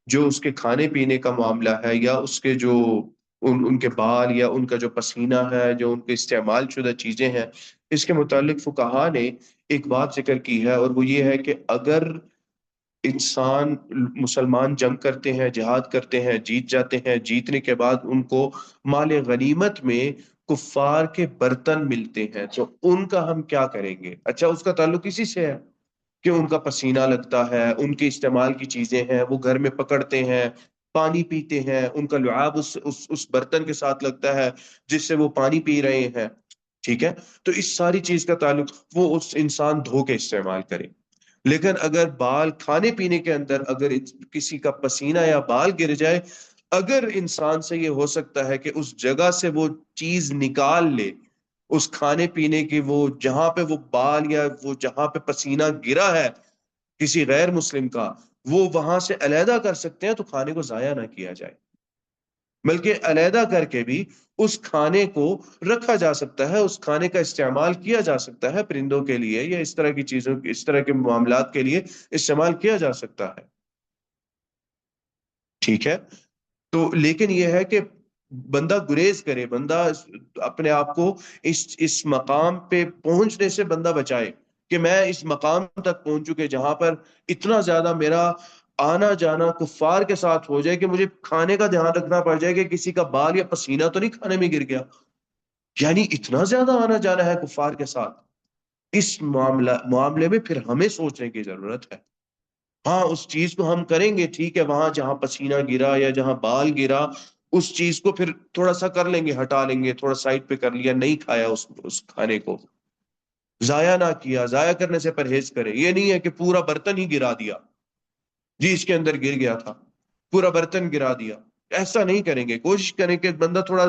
جو اس کے کھانے پینے کا معاملہ ہے، یا اس کے جو ان کے بال یا ان کا جو پسینہ ہے، جو ان کے استعمال شدہ چیزیں ہیں، اس کے متعلق فقہا نے ایک بات ذکر کی ہے، اور وہ یہ ہے کہ اگر انسان، مسلمان جنگ کرتے ہیں، جہاد کرتے ہیں، جیت جاتے ہیں، جیتنے کے بعد ان کو مال غنیمت میں کفار کے برتن ملتے ہیں تو ان کا ہم کیا کریں گے؟ اچھا اس کا تعلق اسی سے ہے کہ ان کا پسینہ لگتا ہے، ان کے استعمال کی چیزیں ہیں، وہ گھر میں پکڑتے ہیں، پانی پیتے ہیں، ان کا لعاب اس برتن کے ساتھ لگتا ہے جس سے وہ پانی پی رہے ہیں، ٹھیک ہے؟ تو اس ساری چیز کا تعلق وہ اس انسان دھو کے استعمال کرے۔ لیکن اگر بال کھانے پینے کے اندر اگر کسی کا پسینہ یا بال گر جائے، اگر انسان سے یہ ہو سکتا ہے کہ اس جگہ سے وہ چیز نکال لے، اس کھانے پینے کی، وہ جہاں پہ وہ بال یا وہ جہاں پہ پسینہ گرا ہے کسی غیر مسلم کا، وہ وہاں سے علیحدہ کر سکتے ہیں تو کھانے کو ضائع نہ کیا جائے۔ بلکہ علیحدہ کر کے بھی اس کھانے کو رکھا جا سکتا ہے، اس کھانے کا استعمال کیا جا سکتا ہے پرندوں کے لیے، یا اس طرح کی چیزوں، اس طرح کے معاملات کے لیے استعمال کیا جا سکتا ہے، ٹھیک ہے؟ تو لیکن یہ ہے کہ بندہ گریز کرے، بندہ اپنے آپ کو اس مقام پہ پہنچنے سے بندہ بچائے کہ میں اس مقام تک پہنچوں کہ جہاں پر اتنا زیادہ میرا آنا جانا کفار کے ساتھ ہو جائے کہ مجھے کھانے کا دھیان رکھنا پڑ جائے کہ کسی کا بال یا پسینہ تو نہیں کھانے میں گر گیا، یعنی اتنا زیادہ آنا جانا ہے کفار کے ساتھ۔ اس معاملے میں پھر ہمیں سوچنے کی ضرورت ہے۔ ہاں اس چیز کو ہم کریں گے، ٹھیک ہے، وہاں جہاں پسینہ گرا یا جہاں بال گرا اس چیز کو پھر تھوڑا سا کر لیں گے، ہٹا لیں گے، تھوڑا سائڈ پہ کر لیا، نہیں کھایا اس کھانے کو، ضائع نہ کیا، ضائع کرنے سے پرہیز کرے۔ یہ نہیں ہے کہ پورا برتن ہی گرا دیا، جی اس کے اندر گر گیا تھا، پورا برتن گرا دیا، ایسا نہیں کریں گے۔ کوشش کریں کہ بندہ تھوڑا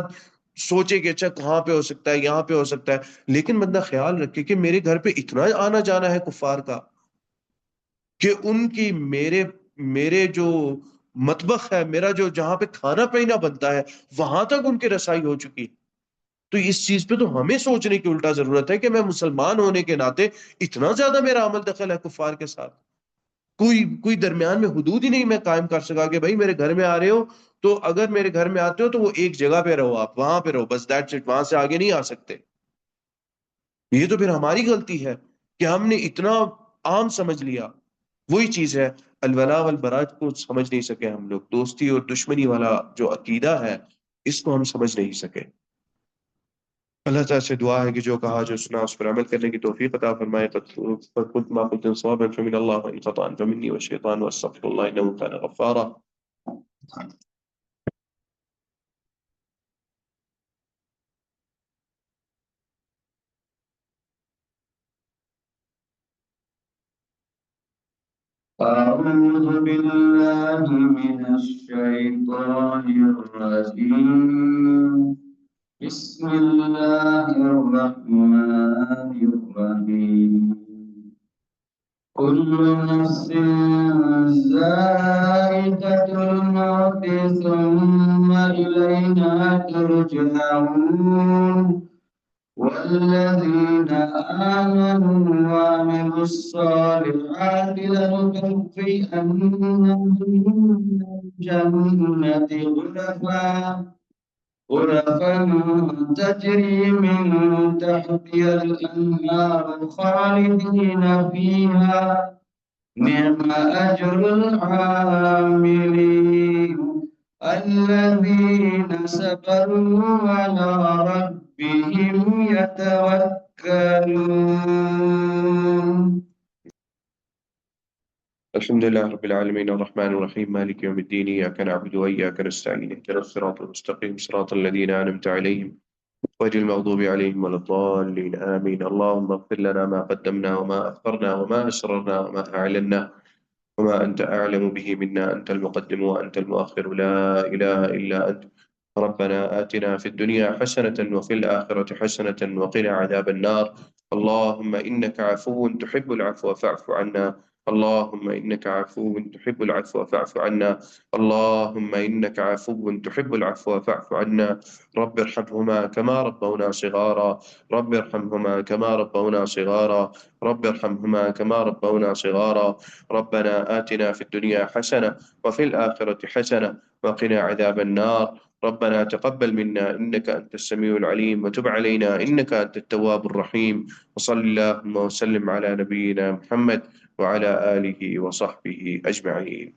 سوچے کہ اچھا کہاں پہ ہو سکتا ہے، یہاں پہ ہو سکتا ہے، لیکن بندہ خیال رکھے کہ میرے گھر پہ اتنا آنا جانا ہے کفار کا کہ ان کی میرے جو مطبخ ہے، میرا جو جہاں پہ کھانا پینا بنتا ہے، وہاں تک ان کی رسائی ہو چکی۔ تو اس چیز پہ تو ہمیں سوچنے کی الٹا ضرورت ہے کہ میں مسلمان ہونے کے ناطے اتنا زیادہ میرا عمل دخل ہے کفار کے ساتھ، کوئی درمیان میں حدود ہی نہیں میں قائم کر سکا کہ بھائی میرے گھر میں آ رہے ہو تو اگر میرے گھر میں آتے ہو تو وہ ایک جگہ پہ رہو، آپ وہاں پہ رہو بس، دیٹس اٹ، وہاں سے آگے نہیں آ سکتے۔ یہ تو پھر ہماری غلطی ہے کہ ہم نے اتنا عام سمجھ لیا۔ وہی چیز ہے، الولاء والبراء کو سمجھ نہیں سکے ہم لوگ، دوستی اور دشمنی والا جو عقیدہ ہے اس کو ہم سمجھ نہیں سکے۔ اللہ تعالیٰ سے دعا ہے کہ جو کہا جو سنا اس پر عمل کرنے کی توفیق عطا فرمائے۔ قد ما قلت صوابا فمن اللہ وإن خطأ فمني والشيطان واستغفر الله إنه كان غفارا۔ أعوذ بالله من الشيطان الرجيم، بسم الله الرحمن الرحيم، كل نفس ذائقة الموت ثم إلينا ترجعون، والذين آمنوا وعملوا الصالحات لنكفئنهم من الجنة غرفا تجري من تحتها الأنهار خالدين فيها، نعم أجر العاملين الذين صبروا على ربهم يتوكلون۔ الحمد لله رب العالمين الرحمن الرحيم مالك يوم الدين إياك نعبد وإياك نستعين اهدنا الصراط المستقيم صراط الذين أنعمت عليهم غير المغضوب عليهم ولا الضالين آمين. اللهم اغفر لنا ما قدمنا وما أخرنا وما أسررنا وما أعلنا وما أنت أعلم به منا، أنت المقدم وأنت المؤخر لا إله إلا أنت. ربنا آتنا في الدنيا حسنة وفي الآخرة حسنة وقنا عذاب النار. اللهم إنك عفو تحب العفو فاعف عنا. اللهم إنك عفو تحب العفو فاعف عنا. اللهم إنك عفو تحب العفو فاعف عنا. رب ارحمهما كما ربونا صغارا. رب ارحمهما كما ربونا صغارا. رب ارحمهما كما ربونا صغارا. ربنا آتنا في الدنيا حسنة وفي الآخرة حسنة وقنا عذاب النار. ربنا تقبل منا إنك أنت السميع العليم وتب علينا إنك أنت التواب الرحيم. وصل اللهم وسلم على نبينا محمد وعلى آله وصحبه أجمعين.